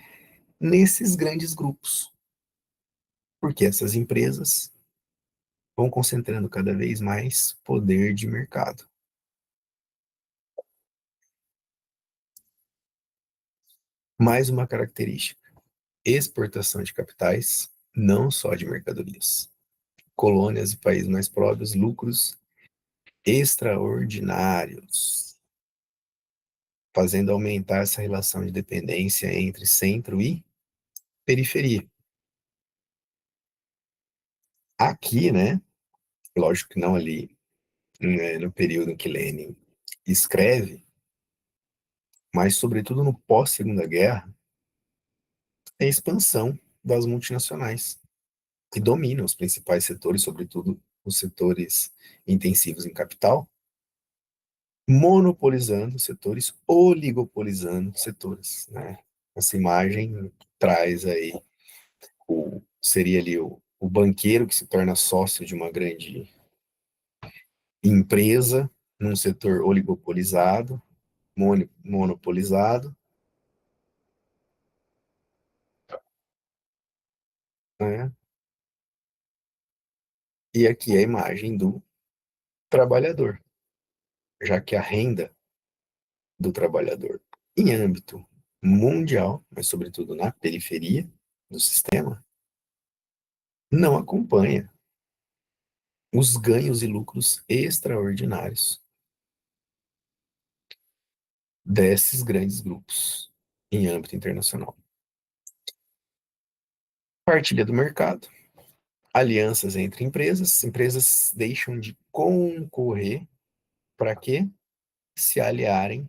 nesses grandes grupos, porque essas empresas vão concentrando cada vez mais poder de mercado. Mais uma característica: exportação de capitais, não só de mercadorias. Colônias e países mais próprios, lucros extraordinários, fazendo aumentar essa relação de dependência entre centro e periferia. Aqui, né, lógico que não ali né, no período em que Lenin escreve, mas sobretudo no pós-Segunda Guerra, é a expansão das multinacionais, que dominam os principais setores, sobretudo os setores intensivos em capital, monopolizando setores, oligopolizando setores, né? Essa imagem traz aí seria ali o banqueiro que se torna sócio de uma grande empresa num setor oligopolizado, monopolizado, né? E aqui é a imagem do trabalhador, já que a renda do trabalhador em âmbito mundial, mas sobretudo na periferia do sistema, não acompanha os ganhos e lucros extraordinários desses grandes grupos em âmbito internacional. Partilha do mercado, alianças entre empresas, empresas deixam de concorrer para quê? Se aliarem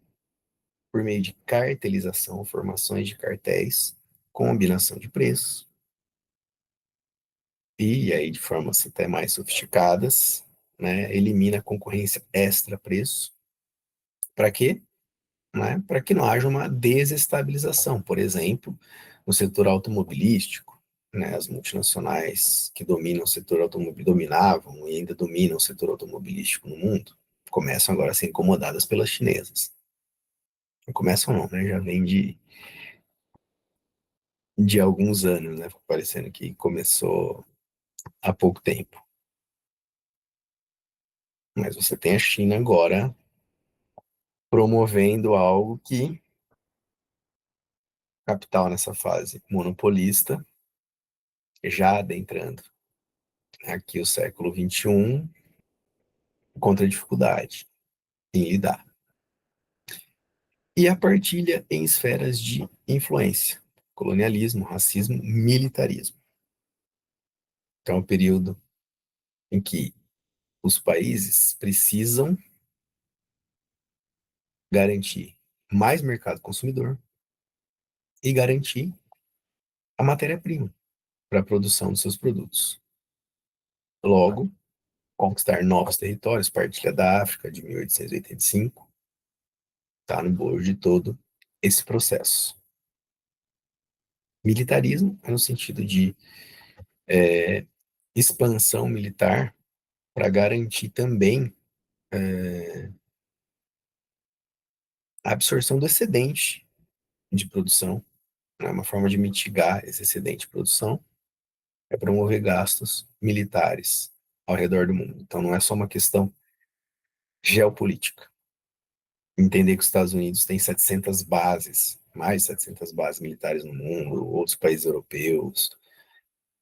por meio de cartelização, formações de cartéis, combinação de preços, e aí de formas até mais sofisticadas, né, elimina a concorrência extra preço. Para quê? Né, para que não haja uma desestabilização, por exemplo, no setor automobilístico, né, as multinacionais que dominam o setor automobilístico, dominavam e ainda dominam o setor automobilístico no mundo, começam agora a ser incomodadas pelas chinesas. Não começam não, né, já vem de alguns anos, né, parecendo que começou há pouco tempo. Mas você tem a China agora promovendo algo que capital nessa fase monopolista, já adentrando aqui o século XXI, contra a dificuldade em lidar. E a partilha em esferas de influência, colonialismo, racismo, militarismo. Então, é um período em que os países precisam garantir mais mercado consumidor e garantir a matéria-prima para a produção dos seus produtos. Logo, conquistar novos territórios, partilha da África de 1885, está no bojo de todo esse processo. Militarismo é no sentido de expansão militar para garantir também a absorção do excedente de produção, né? Uma forma de mitigar esse excedente de produção é promover gastos militares ao redor do mundo. Então não é só uma questão geopolítica. Entender que os Estados Unidos têm 700 bases, mais de 700 bases militares no mundo, outros países europeus,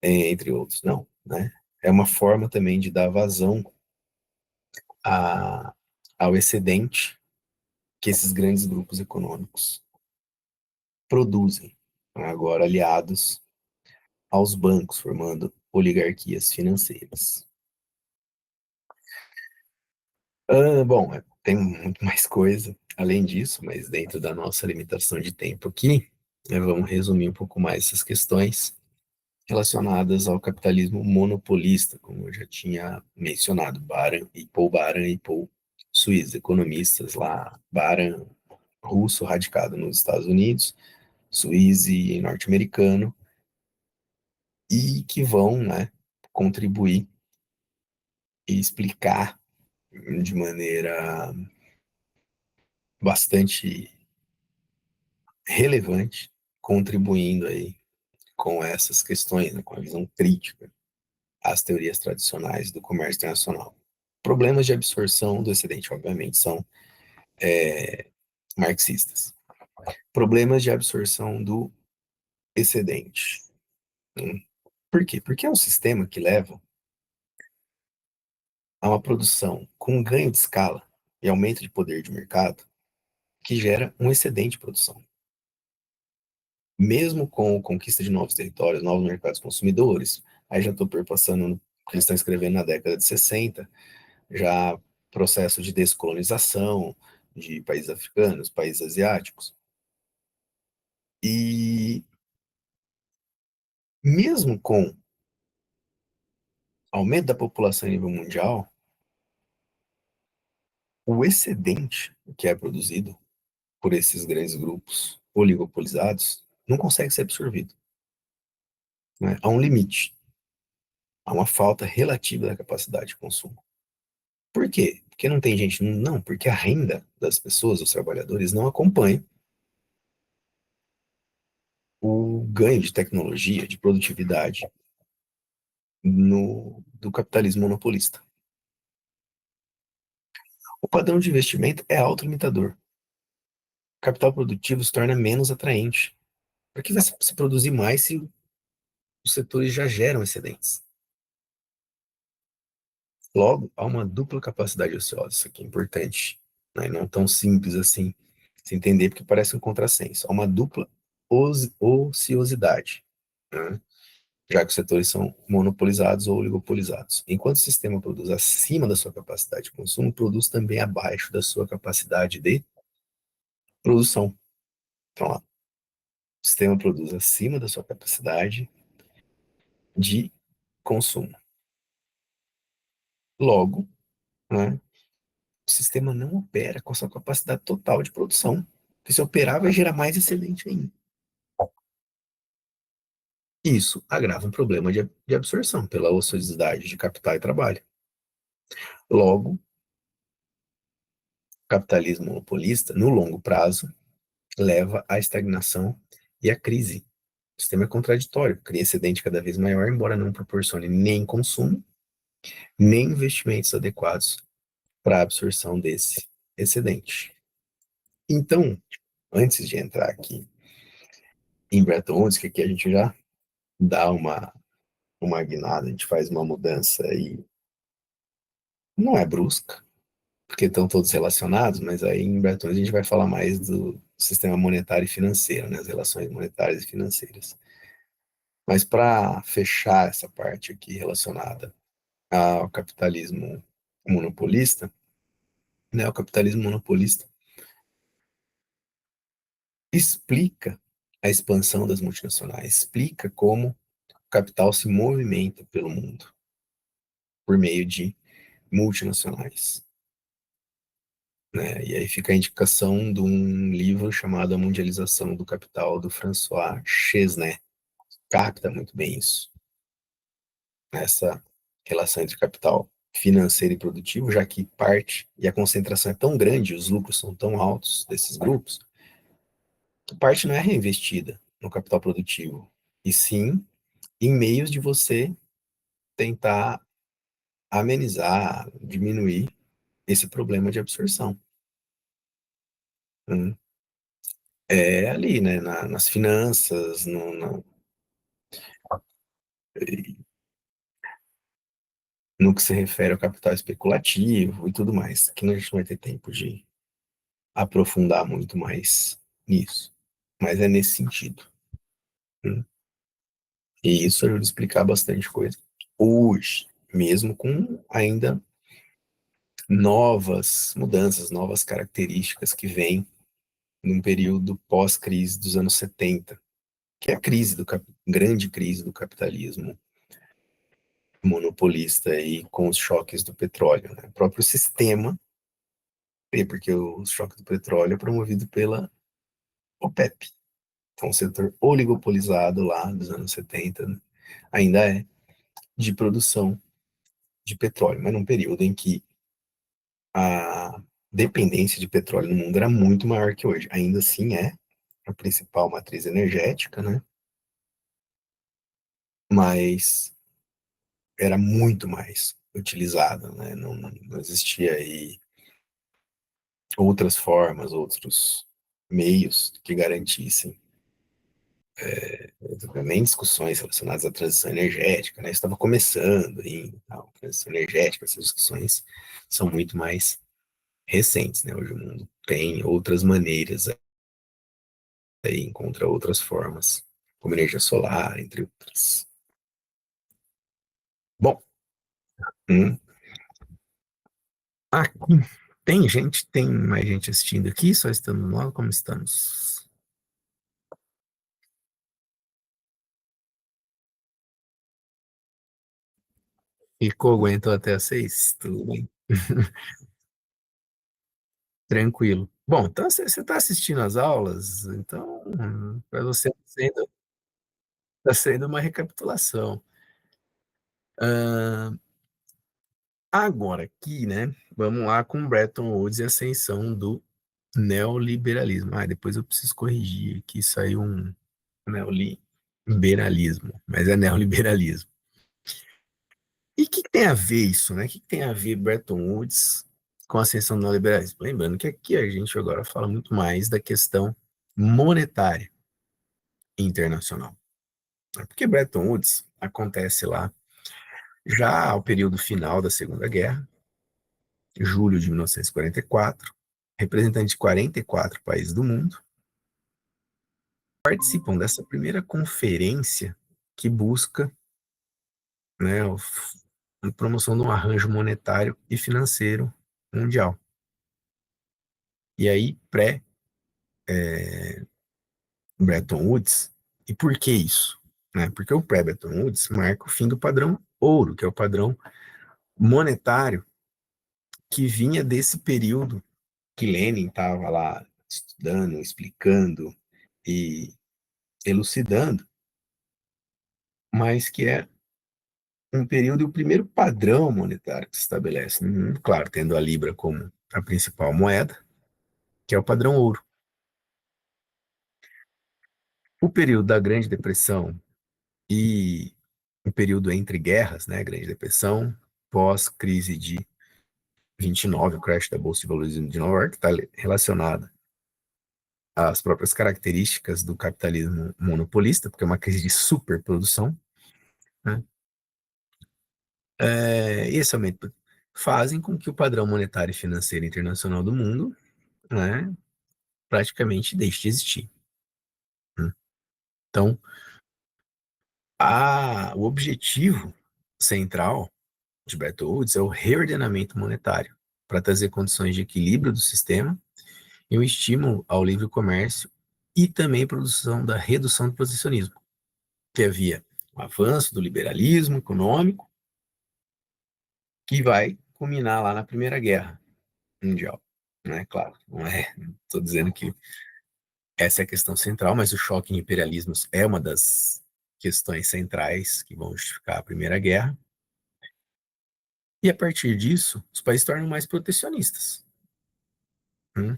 entre outros. Não, né? É uma forma também de dar vazão ao excedente que esses grandes grupos econômicos produzem, agora aliados aos bancos, formando oligarquias financeiras. Bom, tem muito mais coisa além disso, mas dentro da nossa limitação de tempo aqui, vamos resumir um pouco mais essas questões relacionadas ao capitalismo monopolista, como eu já tinha mencionado, Baran e Paul Suíça, economistas lá, Baran, russo, radicado nos Estados Unidos, Suíze norte-americano, e que vão, né, contribuir e explicar de maneira bastante relevante, contribuindo aí com essas questões, né, com a visão crítica às teorias tradicionais do comércio internacional. Problemas de absorção do excedente, obviamente, são marxistas. Problemas de absorção do excedente. Por quê? Porque é um sistema que leva a uma produção com ganho de escala e aumento de poder de mercado que gera um excedente de produção. Mesmo com a conquista de novos territórios, novos mercados consumidores, aí já estou perpassando no que eles estão escrevendo na década de 60, já processo de descolonização de países africanos, países asiáticos. E mesmo com aumento da população a nível mundial, o excedente que é produzido por esses grandes grupos oligopolizados não consegue ser absorvido. Né? Há um limite, há uma falta relativa da capacidade de consumo. Por quê? Porque não tem gente? Não, porque a renda das pessoas, dos trabalhadores, não acompanha o ganho de tecnologia, de produtividade do capitalismo monopolista. O padrão de investimento é autolimitador. O capital produtivo se torna menos atraente. Para que vai se produzir mais se os setores já geram excedentes? Logo, há uma dupla capacidade ociosa, isso aqui é importante, né? Não tão simples assim se entender, porque parece um contrassenso. Há uma dupla ociosidade, né? Já que os setores são monopolizados ou oligopolizados. Enquanto o sistema produz acima da sua capacidade de consumo, produz também abaixo da sua capacidade de produção. Então, ó, o sistema produz acima da sua capacidade de consumo. Logo, né, o sistema não opera com a sua capacidade total de produção. Porque se operar, vai gerar mais excedente ainda. Isso agrava um problema de absorção pela ociosidade de capital e trabalho. Logo, o capitalismo monopolista, no longo prazo, leva à estagnação e à crise. O sistema é contraditório, cria excedente cada vez maior, embora não proporcione nem consumo, nem investimentos adequados para a absorção desse excedente. Então, antes de entrar aqui em Bretton Woods, que aqui a gente já dá uma guinada, a gente faz uma mudança e não é brusca, porque estão todos relacionados, mas aí em Bretton Woods a gente vai falar mais do sistema monetário e financeiro, né, as relações monetárias e financeiras. Mas para fechar essa parte aqui relacionada ao capitalismo monopolista, né, o capitalismo monopolista explica a expansão das multinacionais, explica como o capital se movimenta pelo mundo por meio de multinacionais. Né? E aí fica a indicação de um livro chamado A Mundialização do Capital, do François Chesnais. Capta muito bem isso, essa relação entre capital financeiro e produtivo, já que parte, e a concentração é tão grande, os lucros são tão altos desses grupos, que parte não é reinvestida no capital produtivo, e sim em meios de você tentar amenizar, diminuir esse problema de absorção. É ali, né, nas finanças, no que se refere ao capital especulativo e tudo mais, que a gente não vai ter tempo de aprofundar muito mais nisso. Mas é nesse sentido. Né? E isso ajuda a explicar bastante coisa. Hoje, mesmo com ainda novas mudanças, novas características que vêm num período pós-crise dos anos 70, que é a grande crise do capitalismo monopolista e com os choques do petróleo. Né? O próprio sistema, porque o choque do petróleo é promovido pela OPEP. Então, o setor oligopolizado lá dos anos 70, né, ainda é de produção de petróleo, mas num período em que a dependência de petróleo no mundo era muito maior que hoje. Ainda assim é a principal matriz energética, né? Mas era muito mais utilizada, né? Não existia aí outras formas, outros meios que garantissem nem discussões relacionadas à transição energética, né? Estava começando em transição energética, essas discussões são muito mais recentes, né? Hoje o mundo tem outras maneiras, aí encontra outras formas, como energia solar, entre outras. Bom, Aqui tem gente, tem mais gente assistindo aqui, só estamos nós, como estamos? Ficou, aguentou até às 6? Tudo bem. Tranquilo. Bom, então você está assistindo às aulas, então para você está sendo uma recapitulação. Ah, agora aqui, né? Vamos lá com Bretton Woods e a ascensão do neoliberalismo. Ah, depois eu preciso corrigir aqui, saiu um neoliberalismo, mas é neoliberalismo. E o que tem a ver isso, né? O que tem a ver Bretton Woods com a ascensão do neoliberalismo? Lembrando que aqui a gente agora fala muito mais da questão monetária internacional, né? Porque Bretton Woods acontece lá já ao período final da Segunda Guerra, julho de 1944, representantes de 44 países do mundo participam dessa primeira conferência que busca, né, a promoção de um arranjo monetário e financeiro mundial. E aí, pré-Bretton Woods, e por que isso? Né? Porque o pré-Bretton Woods marca o fim do padrão ouro, que é o padrão monetário que vinha desse período que Lenin estava lá estudando, explicando e elucidando, mas que é um período e o primeiro padrão monetário que se estabelece no mundo, claro, tendo a Libra como a principal moeda, que é o padrão ouro. O período da Grande Depressão e o período entre guerras, né, Grande Depressão, pós-crise de 29, o crash da Bolsa de Valores de Nova York, está relacionada às próprias características do capitalismo monopolista, porque é uma crise de superprodução, né? Esse aumento fazem com que o padrão monetário e financeiro internacional do mundo, né, praticamente deixe de existir, né? Então, o objetivo central de Bretton Woods é o reordenamento monetário para trazer condições de equilíbrio do sistema e um estímulo ao livre comércio e também produção da redução do protecionismo, que havia o avanço do liberalismo econômico, que vai culminar lá na Primeira Guerra Mundial. Né? Claro, não é, estou dizendo que essa é a questão central, mas o choque em imperialismos é uma das questões centrais que vão justificar a Primeira Guerra. E a partir disso, os países se tornam mais protecionistas. Né?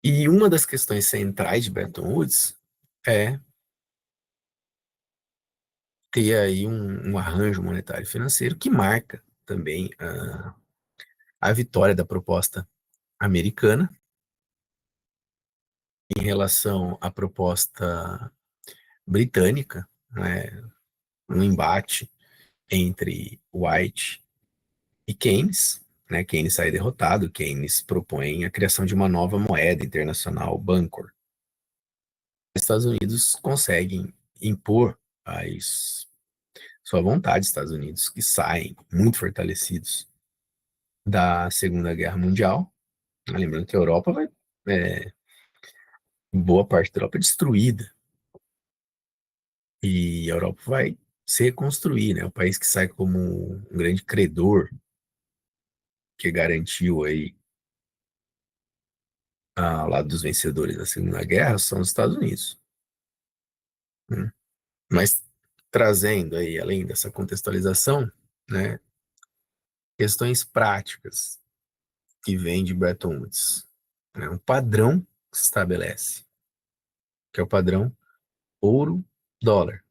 E uma das questões centrais de Bretton Woods é ter aí um arranjo monetário e financeiro que marca também a vitória da proposta americana em relação à proposta britânica, né, um embate entre White e Keynes, né, Keynes sai derrotado, Keynes propõe a criação de uma nova moeda internacional, Bancor. Os Estados Unidos conseguem impor as sua vontade, Estados Unidos, que saem muito fortalecidos da Segunda Guerra Mundial. Lembrando que a Europa vai, é, boa parte da Europa é destruída e a Europa vai se reconstruir, né? O país que sai como um grande credor que garantiu aí ao lado dos vencedores da Segunda Guerra são os Estados Unidos, né? Mas trazendo aí, além dessa contextualização, né, questões práticas que vêm de Bretton Woods, né, um padrão que se estabelece, que é o padrão ouro-dólar,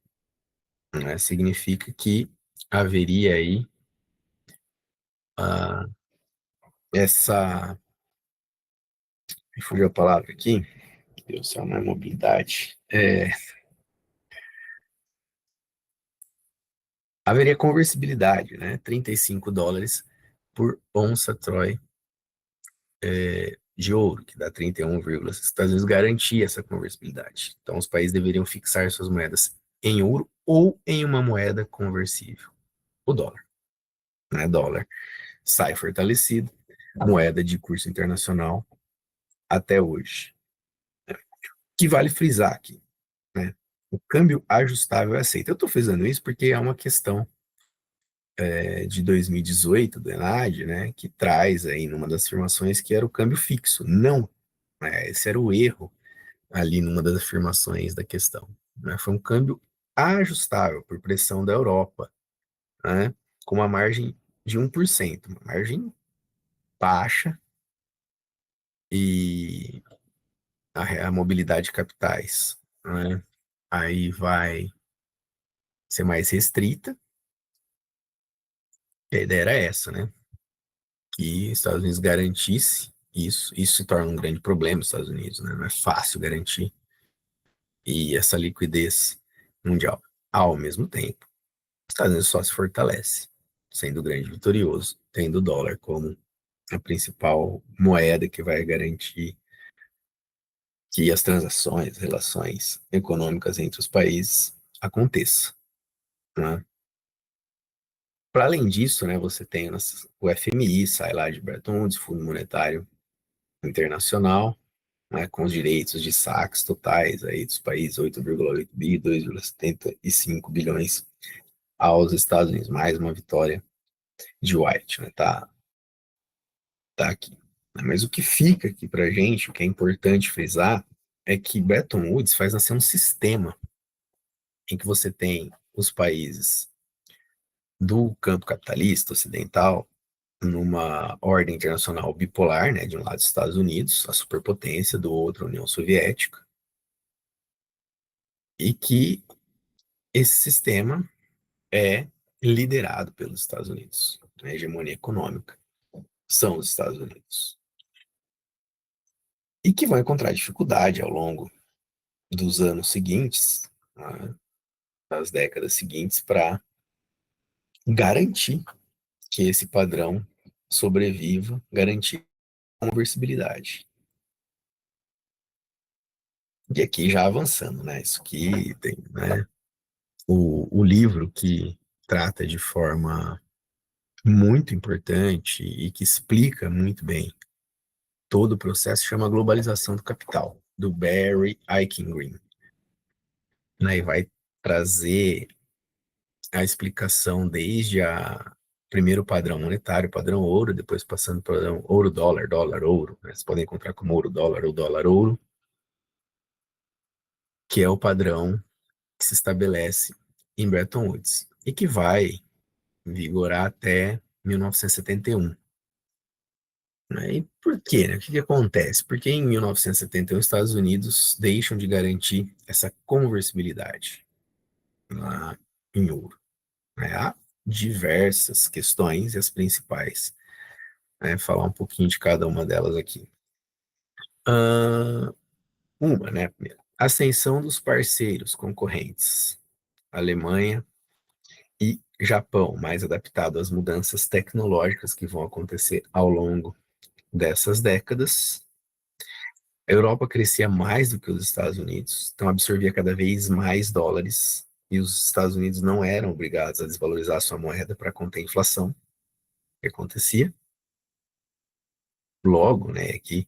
né? Significa que haveria aí ah, essa, me fugiu a palavra aqui, Deus, é uma mobilidade, haveria conversibilidade, né? 35 dólares por onça Troy de ouro, que dá 31, os Estados Unidos garantia essa conversibilidade. Então, os países deveriam fixar suas moedas em ouro ou em uma moeda conversível, o dólar. né, dólar sai fortalecido, moeda de curso internacional até hoje. Que vale frisar aqui, né? O câmbio ajustável é aceito. Eu estou fazendo isso porque é uma questão de 2018 do ENAD, né, que traz aí numa das afirmações que era o câmbio fixo. Não, né, esse era o erro ali numa das afirmações da questão. Né? Foi um câmbio ajustável por pressão da Europa, né, com uma margem de 1%, uma margem baixa, e a mobilidade de capitais, né, aí vai ser mais restrita, e a ideia era essa, né, que os Estados Unidos garantisse isso se torna um grande problema nos Estados Unidos, né, não é fácil garantir, e essa liquidez mundial. Ao mesmo tempo, os Estados Unidos só se fortalece, sendo o grande vitorioso, tendo o dólar como a principal moeda que vai garantir que as transações, relações econômicas entre os países aconteçam, né? Para além disso, né, você tem o FMI, sai lá de Bretton Woods, Fundo Monetário Internacional, né, com os direitos de saques totais aí dos países, 8,8 bi, 2,75 bilhões aos Estados Unidos, mais uma vitória de White, né, tá aqui. Mas o que fica aqui para a gente, o que é importante frisar, é que Bretton Woods faz nascer um sistema em que você tem os países do campo capitalista ocidental numa ordem internacional bipolar, né, de um lado Estados Unidos, a superpotência, do outro a União Soviética, e que esse sistema é liderado pelos Estados Unidos. A hegemonia econômica são os Estados Unidos. E que vão encontrar dificuldade ao longo dos anos seguintes, né, das décadas seguintes, para garantir que esse padrão sobreviva, garantir a conversibilidade. E aqui já avançando, né? Isso aqui tem, né? O livro que trata de forma muito importante e que explica muito bem todo o processo chama Globalização do Capital, do Barry Eichengreen. Né? E vai trazer a explicação desde a primeiro padrão monetário, padrão ouro, depois passando para o padrão ouro-dólar, dólar-ouro. Né? Vocês podem encontrar como ouro-dólar ou dólar-ouro, que é o padrão que se estabelece em Bretton Woods e que vai vigorar até 1971. Né? E por quê? Né? O que, que acontece? Porque em 1971 os Estados Unidos deixam de garantir essa conversibilidade lá em ouro. Né? Há diversas questões e as principais. Né? Falar um pouquinho de cada uma delas aqui. Uma, né? Ascensão dos parceiros concorrentes. Alemanha e Japão, mais adaptado às mudanças tecnológicas que vão acontecer ao longo dessas décadas. A Europa crescia mais do que os Estados Unidos, então absorvia cada vez mais dólares, e os Estados Unidos não eram obrigados a desvalorizar sua moeda para conter a inflação, que acontecia. Logo, né, aqui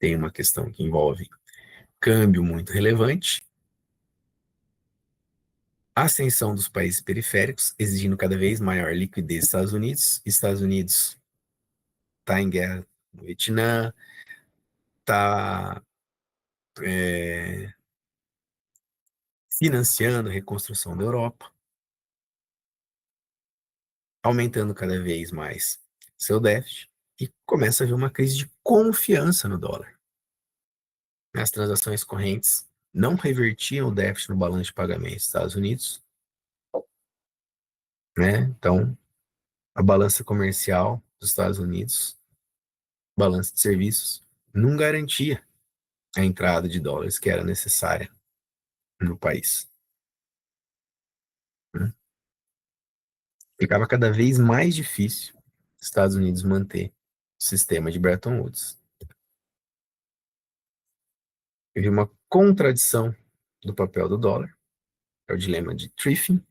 tem uma questão que envolve câmbio muito relevante, a ascensão dos países periféricos, exigindo cada vez maior liquidez dos Estados Unidos está em guerra no Vietnã, está financiando a reconstrução da Europa, aumentando cada vez mais seu déficit, e começa a haver uma crise de confiança no dólar. As transações correntes não revertiam o déficit no balanço de pagamentos dos Estados Unidos, né? Então, a balança comercial dos Estados Unidos, balança de serviços, não garantia a entrada de dólares que era necessária no país. Né? Ficava cada vez mais difícil os Estados Unidos manter o sistema de Bretton Woods. Teve uma contradição do papel do dólar, é o dilema de Triffin,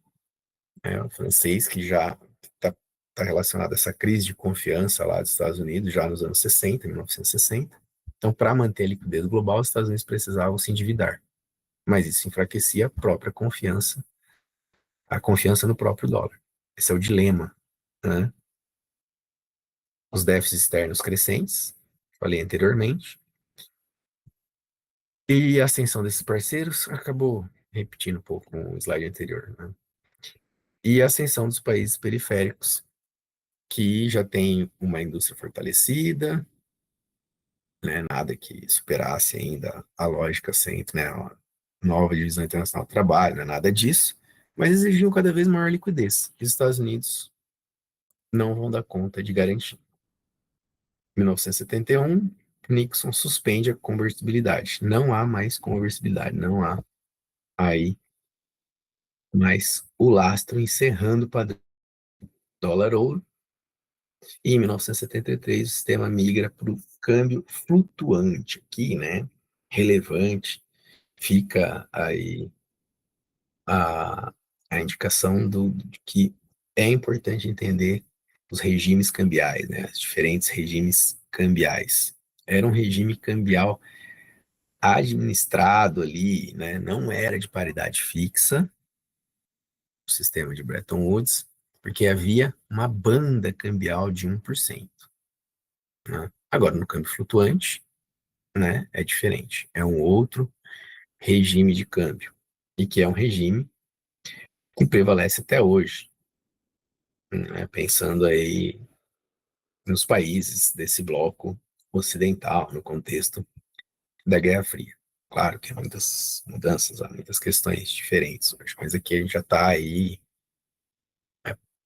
o francês que já está está relacionado a essa crise de confiança lá dos Estados Unidos, já nos anos 60, 1960. Então, para manter a liquidez global, os Estados Unidos precisavam se endividar, mas isso enfraquecia a própria confiança, a confiança no próprio dólar. Esse é o dilema, né? Os déficits externos crescentes, falei anteriormente, e a ascensão desses parceiros acabou repetindo um pouco o slide anterior, né? E a ascensão dos países periféricos, que já tem uma indústria fortalecida, né, nada que superasse ainda a lógica sempre, né, a nova divisão internacional do trabalho, né, nada disso, mas exigiam cada vez maior liquidez, que os Estados Unidos não vão dar conta de garantir. Em 1971, Nixon suspende a convertibilidade. Não há mais convertibilidade, não há aí mais o lastro encerrando o padrão dólar-ouro. E em 1973, o sistema migra para o câmbio flutuante aqui, né? Relevante. Fica aí a, a indicação de que é importante entender os regimes cambiais, né? Os diferentes regimes cambiais. Era um regime cambial administrado ali, né? Não era de paridade fixa, o sistema de Bretton Woods, porque havia uma banda cambial de 1%. Né? Agora, no câmbio flutuante, né, é diferente. É um outro regime de câmbio, e que é um regime que prevalece até hoje, né, pensando aí nos países desse bloco ocidental, no contexto da Guerra Fria. Claro que há muitas mudanças, há muitas questões diferentes hoje, mas aqui a gente já está aí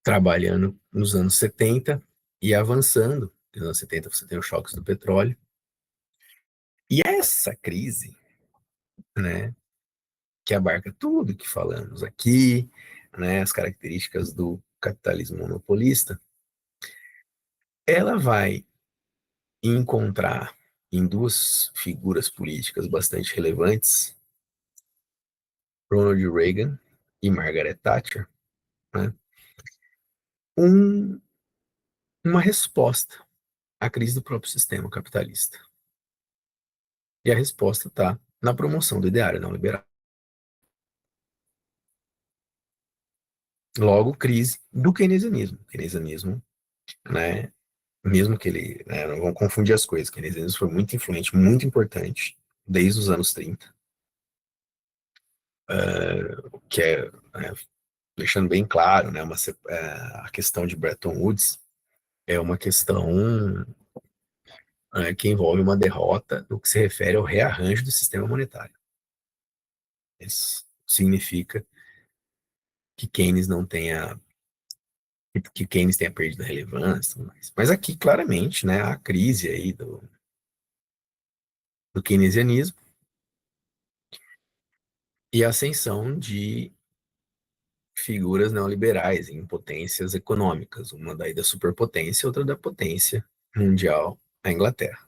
trabalhando nos anos 70 e avançando. Nos anos 70 você tem os choques do petróleo. E essa crise, né, que abarca tudo que falamos aqui, né, as características do capitalismo monopolista, ela vai encontrar em duas figuras políticas bastante relevantes, Ronald Reagan e Margaret Thatcher, né, um, uma resposta à crise do próprio sistema capitalista. E a resposta está na promoção do ideário não liberal. Logo, crise do keynesianismo. O keynesianismo, né, mesmo que ele, né, não vão confundir as coisas, o keynesianismo foi muito influente, muito importante, desde os anos 30, que é, né, deixando bem claro, né, a questão de Bretton Woods é uma questão que envolve uma derrota no que se refere ao rearranjo do sistema monetário. Isso significa que Keynes não tenha que Keynes tenha perdido a relevância, mas aqui claramente, né, a crise aí do keynesianismo e a ascensão de figuras neoliberais em potências econômicas, uma daí da superpotência, outra da potência mundial, a Inglaterra.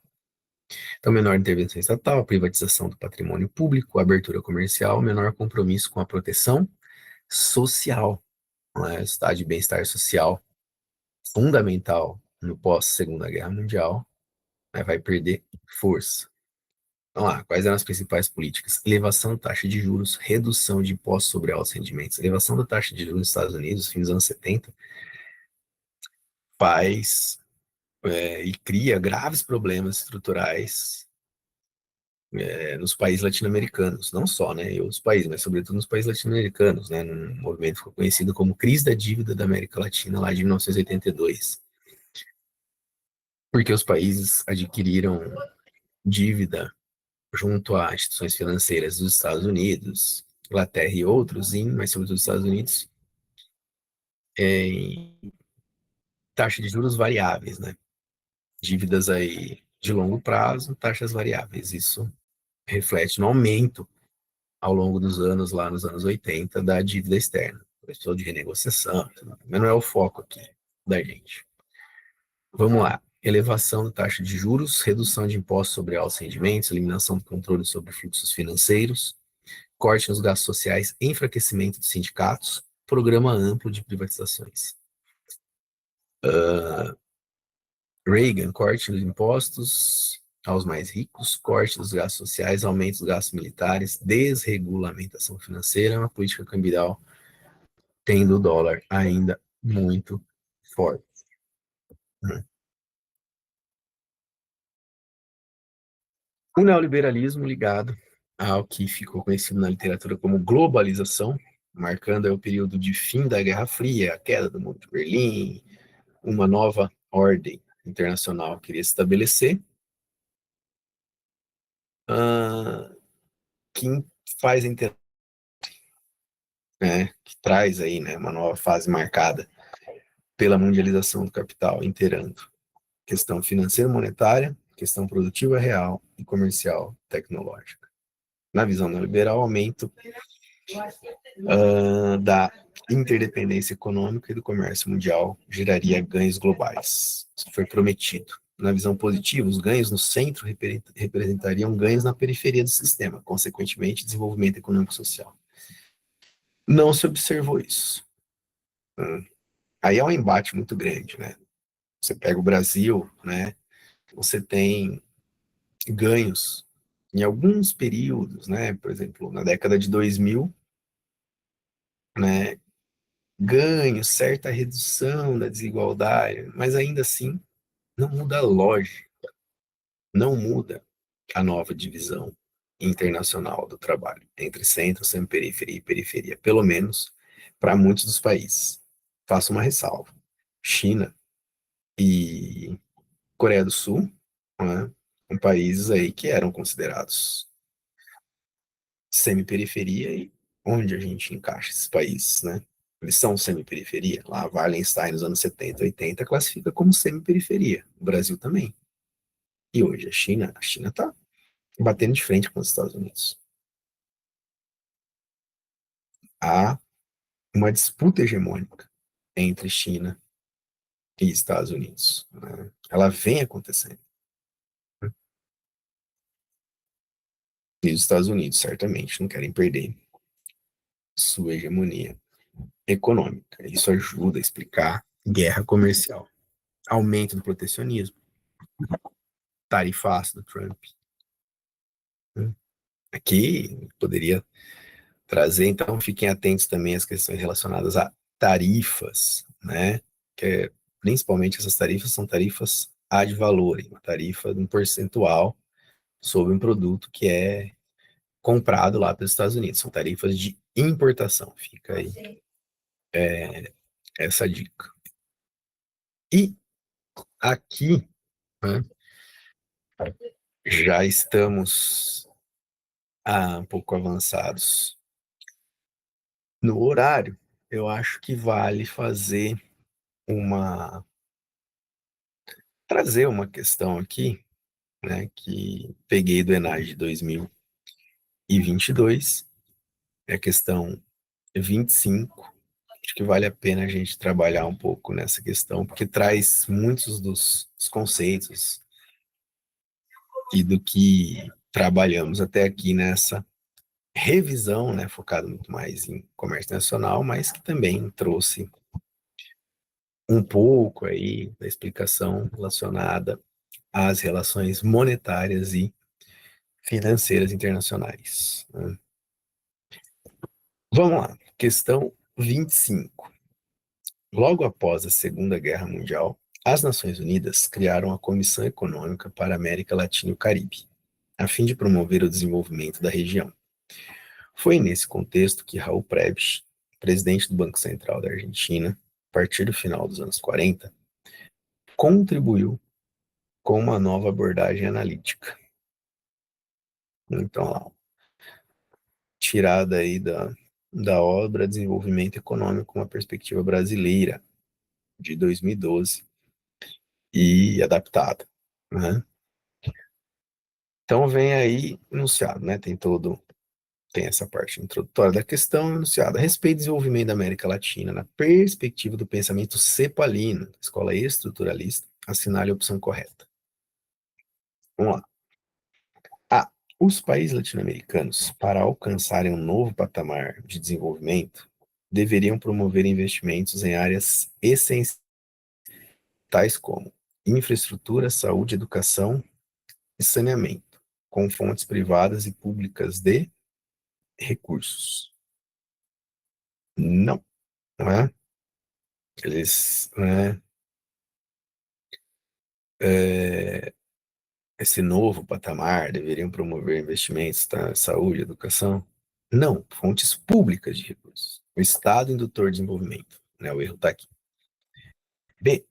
Então, menor intervenção estatal, privatização do patrimônio público, abertura comercial, menor compromisso com a proteção social, né? O estado de bem-estar social fundamental no pós-Segunda Guerra Mundial, né, vai perder força. Vamos lá, quais eram as principais políticas? Elevação da taxa de juros, redução de impostos sobre altos rendimentos. Elevação da taxa de juros nos Estados Unidos, fim dos anos 70, faz e cria graves problemas estruturais nos países latino-americanos, não só, né, em outros países, mas sobretudo nos países latino-americanos, né, num movimento que ficou conhecido como crise da dívida da América Latina, lá de 1982, porque os países adquiriram dívida junto a instituições financeiras dos Estados Unidos, Inglaterra e outros, mas sobretudo os Estados Unidos, em taxa de juros variáveis, né? Dívidas aí de longo prazo, taxas variáveis. Isso reflete no aumento ao longo dos anos, lá nos anos 80, da dívida externa. Questão de renegociação, mas não é o foco aqui da gente. Vamos lá. Elevação da taxa de juros, redução de impostos sobre altos rendimentos, eliminação do controle sobre fluxos financeiros, corte nos gastos sociais, enfraquecimento dos sindicatos, programa amplo de privatizações. Reagan, corte dos impostos aos mais ricos, corte dos gastos sociais, aumento dos gastos militares, desregulamentação financeira, uma política cambial tendo o dólar ainda muito forte. O neoliberalismo ligado ao que ficou conhecido na literatura como globalização, marcando o período de fim da Guerra Fria, a queda do Muro de Berlim, uma nova ordem internacional queria estabelecer, que faz que traz aí, né, uma nova fase marcada pela mundialização do capital, inteirando questão financeira monetária, questão produtiva real e comercial tecnológica. Na visão neoliberal, aumento da interdependência econômica e do comércio mundial geraria ganhos globais. Isso foi prometido. Na visão positiva, os ganhos no centro representariam ganhos na periferia do sistema, consequentemente, desenvolvimento econômico e social. Não se observou isso. Aí é um embate muito grande, né? Você pega o Brasil, né? Você tem ganhos em alguns períodos, né? Por exemplo, na década de 2000, né? Ganho, certa redução da desigualdade, mas ainda assim não muda a lógica, não muda a nova divisão internacional do trabalho entre centro, semi-periferia e periferia, pelo menos para muitos dos países. Faço uma ressalva. China e Coreia do Sul, né, são países aí que eram considerados semi-periferia e onde a gente encaixa esses países, né? Eles são semi-periferia. Lá, Wallenstein, nos anos 70, 80, classifica como semi-periferia. O Brasil também. E hoje a China está batendo de frente com os Estados Unidos. Há uma disputa hegemônica entre China e Estados Unidos, né? Ela vem acontecendo. E os Estados Unidos, certamente, não querem perder sua hegemonia econômica. Isso ajuda a explicar guerra comercial, aumento do protecionismo, tarifaço do Trump. Aqui poderia trazer, então fiquem atentos também às questões relacionadas a tarifas, né? Que principalmente essas tarifas são tarifas ad valorem, uma tarifa de um percentual sobre um produto que é comprado lá pelos Estados Unidos. São tarifas de importação. Fica aí essa dica. E aqui, né, já estamos um pouco avançados no horário. Eu acho que vale trazer uma questão aqui, né, que peguei do Enage de 2022, é a questão 25. Acho que vale a pena a gente trabalhar um pouco nessa questão, porque traz muitos dos conceitos e do que trabalhamos até aqui nessa revisão, né, focada muito mais em comércio nacional, mas que também trouxe um pouco aí da explicação relacionada às relações monetárias e financeiras internacionais, né? Vamos lá, questão 25. Logo após a Segunda Guerra Mundial, as Nações Unidas criaram a Comissão Econômica para a América Latina e o Caribe, a fim de promover o desenvolvimento da região. Foi nesse contexto que Raul Prebisch, presidente do Banco Central da Argentina, a partir do final dos anos 40, contribuiu com uma nova abordagem analítica. Então, lá, tirada aí da obra Desenvolvimento Econômico, uma perspectiva brasileira, de 2012, e adaptada, né? Então vem aí enunciado, né? Tem essa parte introdutória da questão enunciada a respeito do desenvolvimento da América Latina na perspectiva do pensamento cepalino, escola estruturalista, assinale a opção correta. Vamos lá. A. Os países latino-americanos, para alcançarem um novo patamar de desenvolvimento, deveriam promover investimentos em áreas essenciais tais como infraestrutura, saúde, educação e saneamento, com fontes privadas e públicas de recursos. Não, não é? Eles, né, esse novo patamar deveriam promover investimentos na saúde, educação? Não, fontes públicas de recursos. O Estado indutor de desenvolvimento, né? O erro está aqui. B.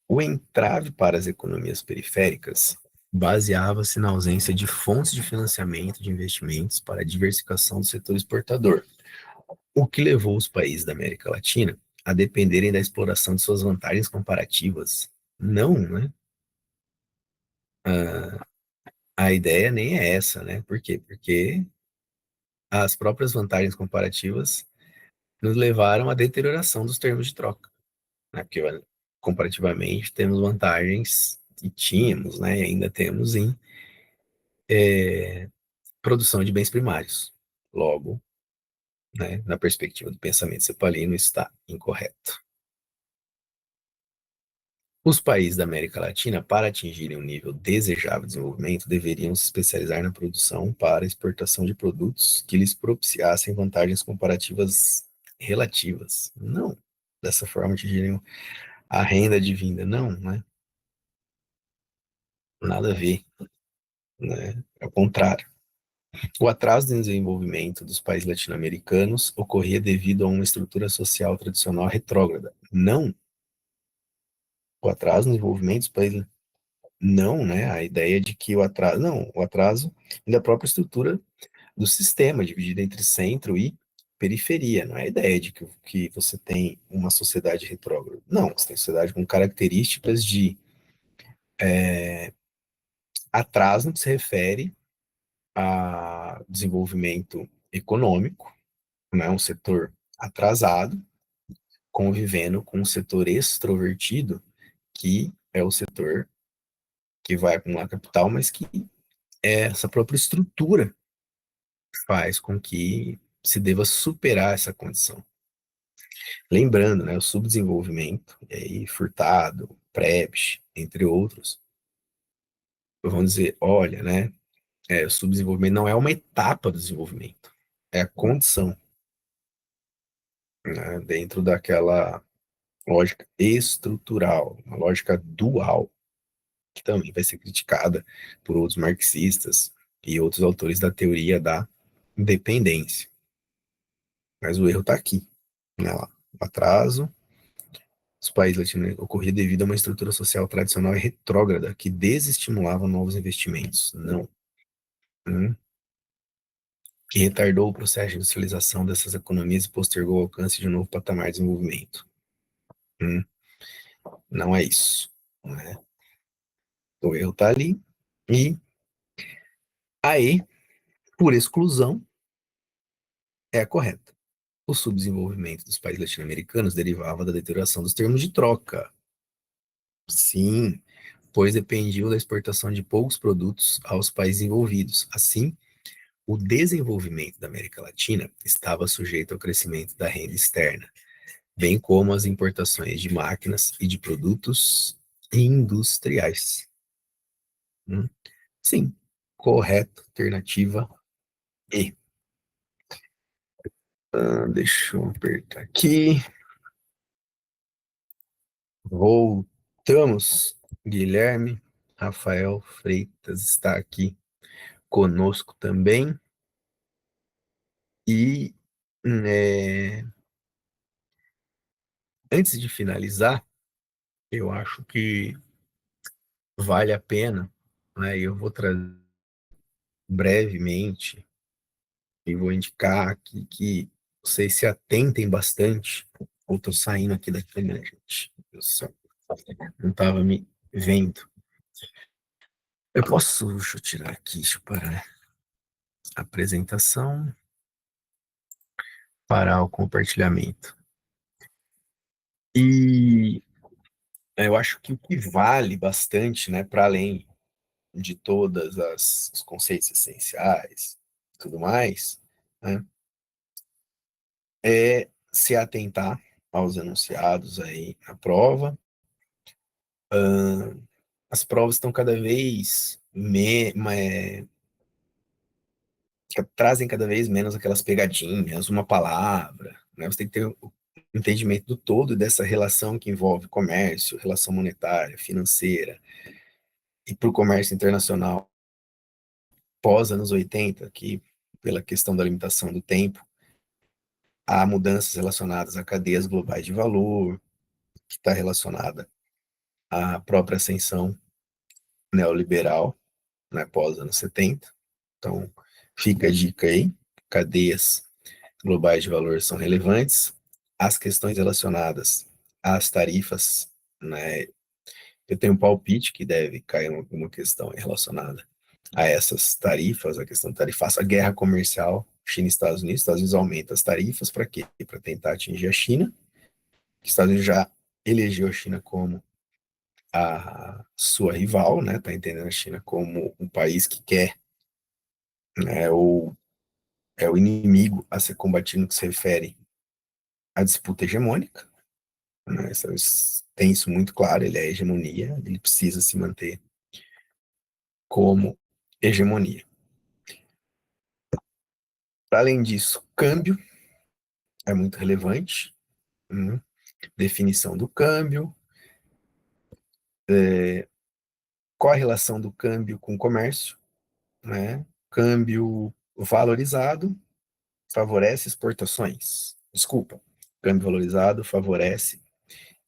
O entrave para as economias periféricas baseava-se na ausência de fontes de financiamento de investimentos para a diversificação do setor exportador, o que levou os países da América Latina a dependerem da exploração de suas vantagens comparativas. Não, né? A ideia nem é essa, né? Por quê? Porque as próprias vantagens comparativas nos levaram à deterioração dos termos de troca, né? Porque comparativamente temos vantagens e tínhamos, né? E ainda temos em produção de bens primários. Logo, né, na perspectiva do pensamento cepalino, está incorreto. Os países da América Latina, para atingirem um nível desejável de desenvolvimento, deveriam se especializar na produção para exportação de produtos que lhes propiciassem vantagens comparativas relativas. Não dessa forma atingirem a renda advinda, não, né? Nada a ver, né? É o contrário. O atraso no desenvolvimento dos países latino-americanos ocorria devido a uma estrutura social tradicional retrógrada. Não o atraso no desenvolvimento dos países. Não, né? A ideia de que o atraso. Não, o atraso da própria estrutura do sistema, dividida entre centro e periferia. Não é a ideia de que você tem uma sociedade retrógrada. Não, você tem sociedade com características de atraso no que se refere a desenvolvimento econômico, né? Um setor atrasado, convivendo com um setor extrovertido, que é o setor que vai acumular capital, mas que é essa própria estrutura faz com que se deva superar essa condição. Lembrando, né, o subdesenvolvimento, e aí Furtado, Prebisch, entre outros, vão dizer, olha, né, o subdesenvolvimento não é uma etapa do desenvolvimento, é a condição, né, dentro daquela lógica estrutural, uma lógica dual, que também vai ser criticada por outros marxistas e outros autores da teoria da dependência. Mas o erro está aqui, né, lá, o atraso. Os países latinos ocorria devido a uma estrutura social tradicional e retrógrada que desestimulava novos investimentos. Não. Que retardou o processo de industrialização dessas economias e postergou o alcance de um novo patamar de desenvolvimento. Hum, não é isso. Né? O erro está ali. E aí, por exclusão, é correto. O subdesenvolvimento dos países latino-americanos derivava da deterioração dos termos de troca. Sim, pois dependiam da exportação de poucos produtos aos países envolvidos. Assim, o desenvolvimento da América Latina estava sujeito ao crescimento da renda externa, bem como as importações de máquinas e de produtos industriais. Sim, correto, alternativa E. Deixa eu apertar aqui. Voltamos. Guilherme Rafael Freitas está aqui conosco também. E antes de finalizar, eu acho que vale a pena, né? Eu vou trazer brevemente e vou indicar aqui que vocês se atentem bastante. Ou estou saindo aqui da câmera, gente. Eu só não estava me vendo. Deixa eu tirar aqui, deixa eu parar a apresentação, parar o compartilhamento. E eu acho que o que vale bastante, né, para além de todas os conceitos essenciais e tudo mais, né, é se atentar aos enunciados aí na prova As provas estão cada vez trazem cada vez menos aquelas pegadinhas, uma palavra, né? Você tem que ter o entendimento do todo dessa relação que envolve comércio, relação monetária, financeira, e para o comércio internacional pós anos 80, que pela questão da limitação do tempo, há mudanças relacionadas a cadeias globais de valor, que está relacionada à própria ascensão neoliberal, né, pós anos 70. Então, fica a dica aí, cadeias globais de valor são relevantes, as questões relacionadas às tarifas, né, eu tenho um palpite que deve cair alguma questão relacionada a essas tarifas, a questão tarifaça, a guerra comercial China e Estados Unidos aumenta as tarifas para quê? Para tentar atingir a China. Os Estados Unidos já elegeu a China como a sua rival, né? Tá entendendo a China como um país que quer, né, ou é o inimigo a ser combatido no que se refere à disputa hegemônica, né? Tem isso muito claro, ele é hegemonia, ele precisa se manter como hegemonia. Além disso, câmbio é muito relevante, né? Definição do câmbio, qual a relação do câmbio com o comércio, né? Câmbio valorizado favorece exportações. Desculpa, câmbio valorizado favorece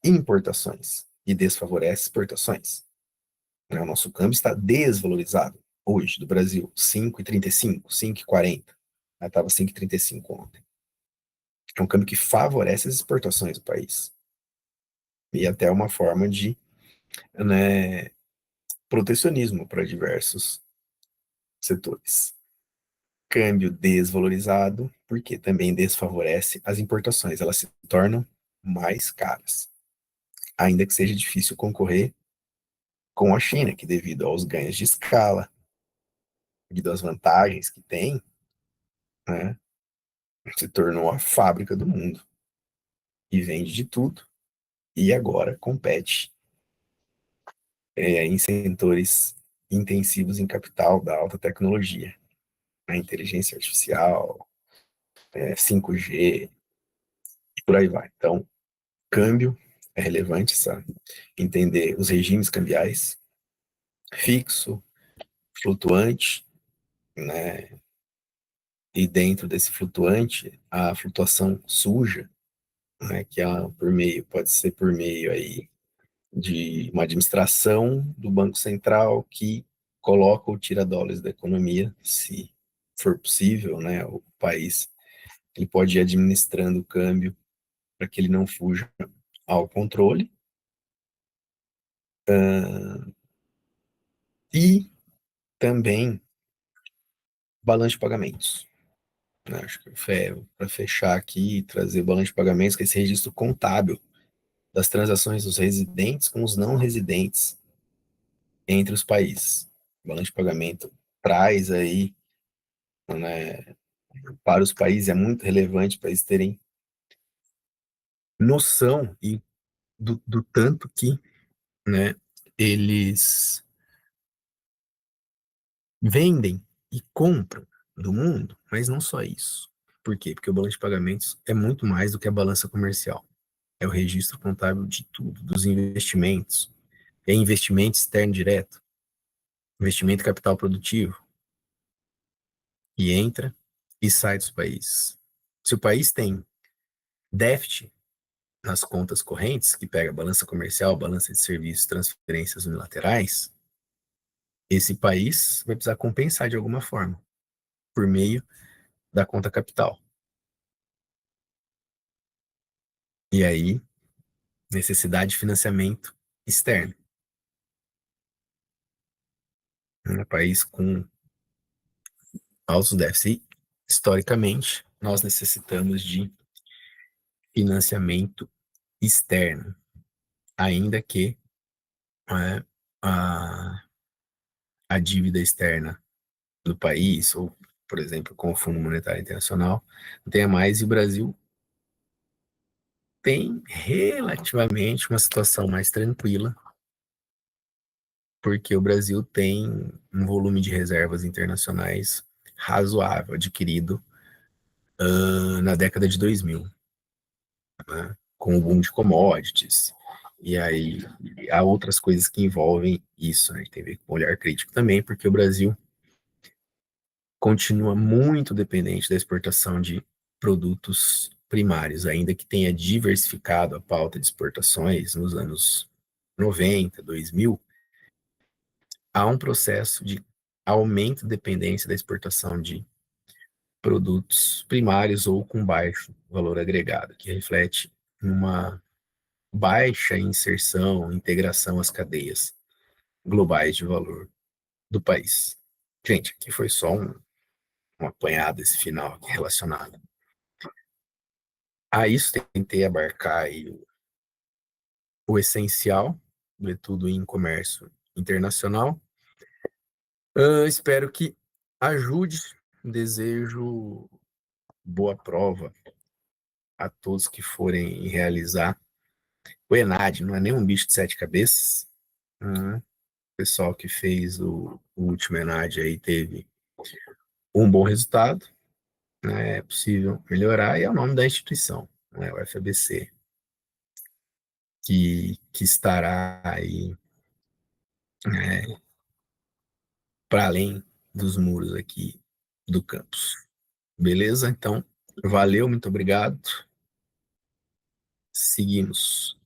importações e desfavorece exportações. Né? O nosso câmbio está desvalorizado hoje do Brasil, 5,35, 5,40. Estava 5,35 ontem. É um câmbio que favorece as exportações do país. E até uma forma de, né, protecionismo para diversos setores. Câmbio desvalorizado, porque também desfavorece as importações, elas se tornam mais caras. Ainda que seja difícil concorrer com a China, que devido aos ganhos de escala, devido às vantagens que tem, né, se tornou a fábrica do mundo e vende de tudo e agora compete em setores intensivos em capital da alta tecnologia, a inteligência artificial, 5G e por aí vai. Então, câmbio é relevante, sabe? Entender os regimes cambiais, fixo, flutuante, né? E dentro desse flutuante, a flutuação suja, né? Que é pode ser por meio aí de uma administração do Banco Central que coloca ou tira dólares da economia, se for possível, né? O país ele pode ir administrando o câmbio para que ele não fuja ao controle. E também balanço de pagamentos. Né? Acho que para fechar aqui e trazer o balanço de pagamentos, que é esse registro contábil das transações dos residentes com os não residentes entre os países. O balanço de pagamento traz aí, né, para os países, é muito relevante para eles terem noção do tanto que, né, eles vendem e compram do mundo, mas não só isso. Por quê? Porque o balanço de pagamentos é muito mais do que a balança comercial. É o registro contábil de tudo, dos investimentos. É investimento externo direto, investimento em capital produtivo, e entra e sai dos países. Se o país tem déficit nas contas correntes, que pega balança comercial, balança de serviços, transferências unilaterais, esse país vai precisar compensar de alguma forma, por meio da conta capital. E aí, necessidade de financiamento externo. Um país com altos déficits. Historicamente, nós necessitamos de financiamento externo, ainda que né, a, a dívida externa do país, ou, por exemplo, com o Fundo Monetário Internacional, não tenha mais, e o Brasil tem relativamente uma situação mais tranquila porque o Brasil tem um volume de reservas internacionais razoável, adquirido na década de 2000, né, com o boom de commodities. E aí há outras coisas que envolvem isso, né? Tem a ver com um olhar crítico também, porque o Brasil continua muito dependente da exportação de produtos primários, ainda que tenha diversificado a pauta de exportações nos anos 90, 2000, há um processo de aumento de dependência da exportação de produtos primários ou com baixo valor agregado, que reflete uma baixa inserção, integração às cadeias globais de valor do país. Gente, aqui foi só um apanhado esse final aqui relacionado a isso. Tentei abarcar aí o essencial do etudo em comércio internacional. Espero que ajude. Desejo boa prova a todos que forem realizar o ENAD. Não é nem um bicho de sete cabeças. O pessoal que fez o último ENAD aí teve um bom resultado, né? É possível melhorar, e é o nome da instituição, né? O FABC, que estará aí, né, para além dos muros aqui do campus. Beleza? Então, valeu, muito obrigado. Seguimos.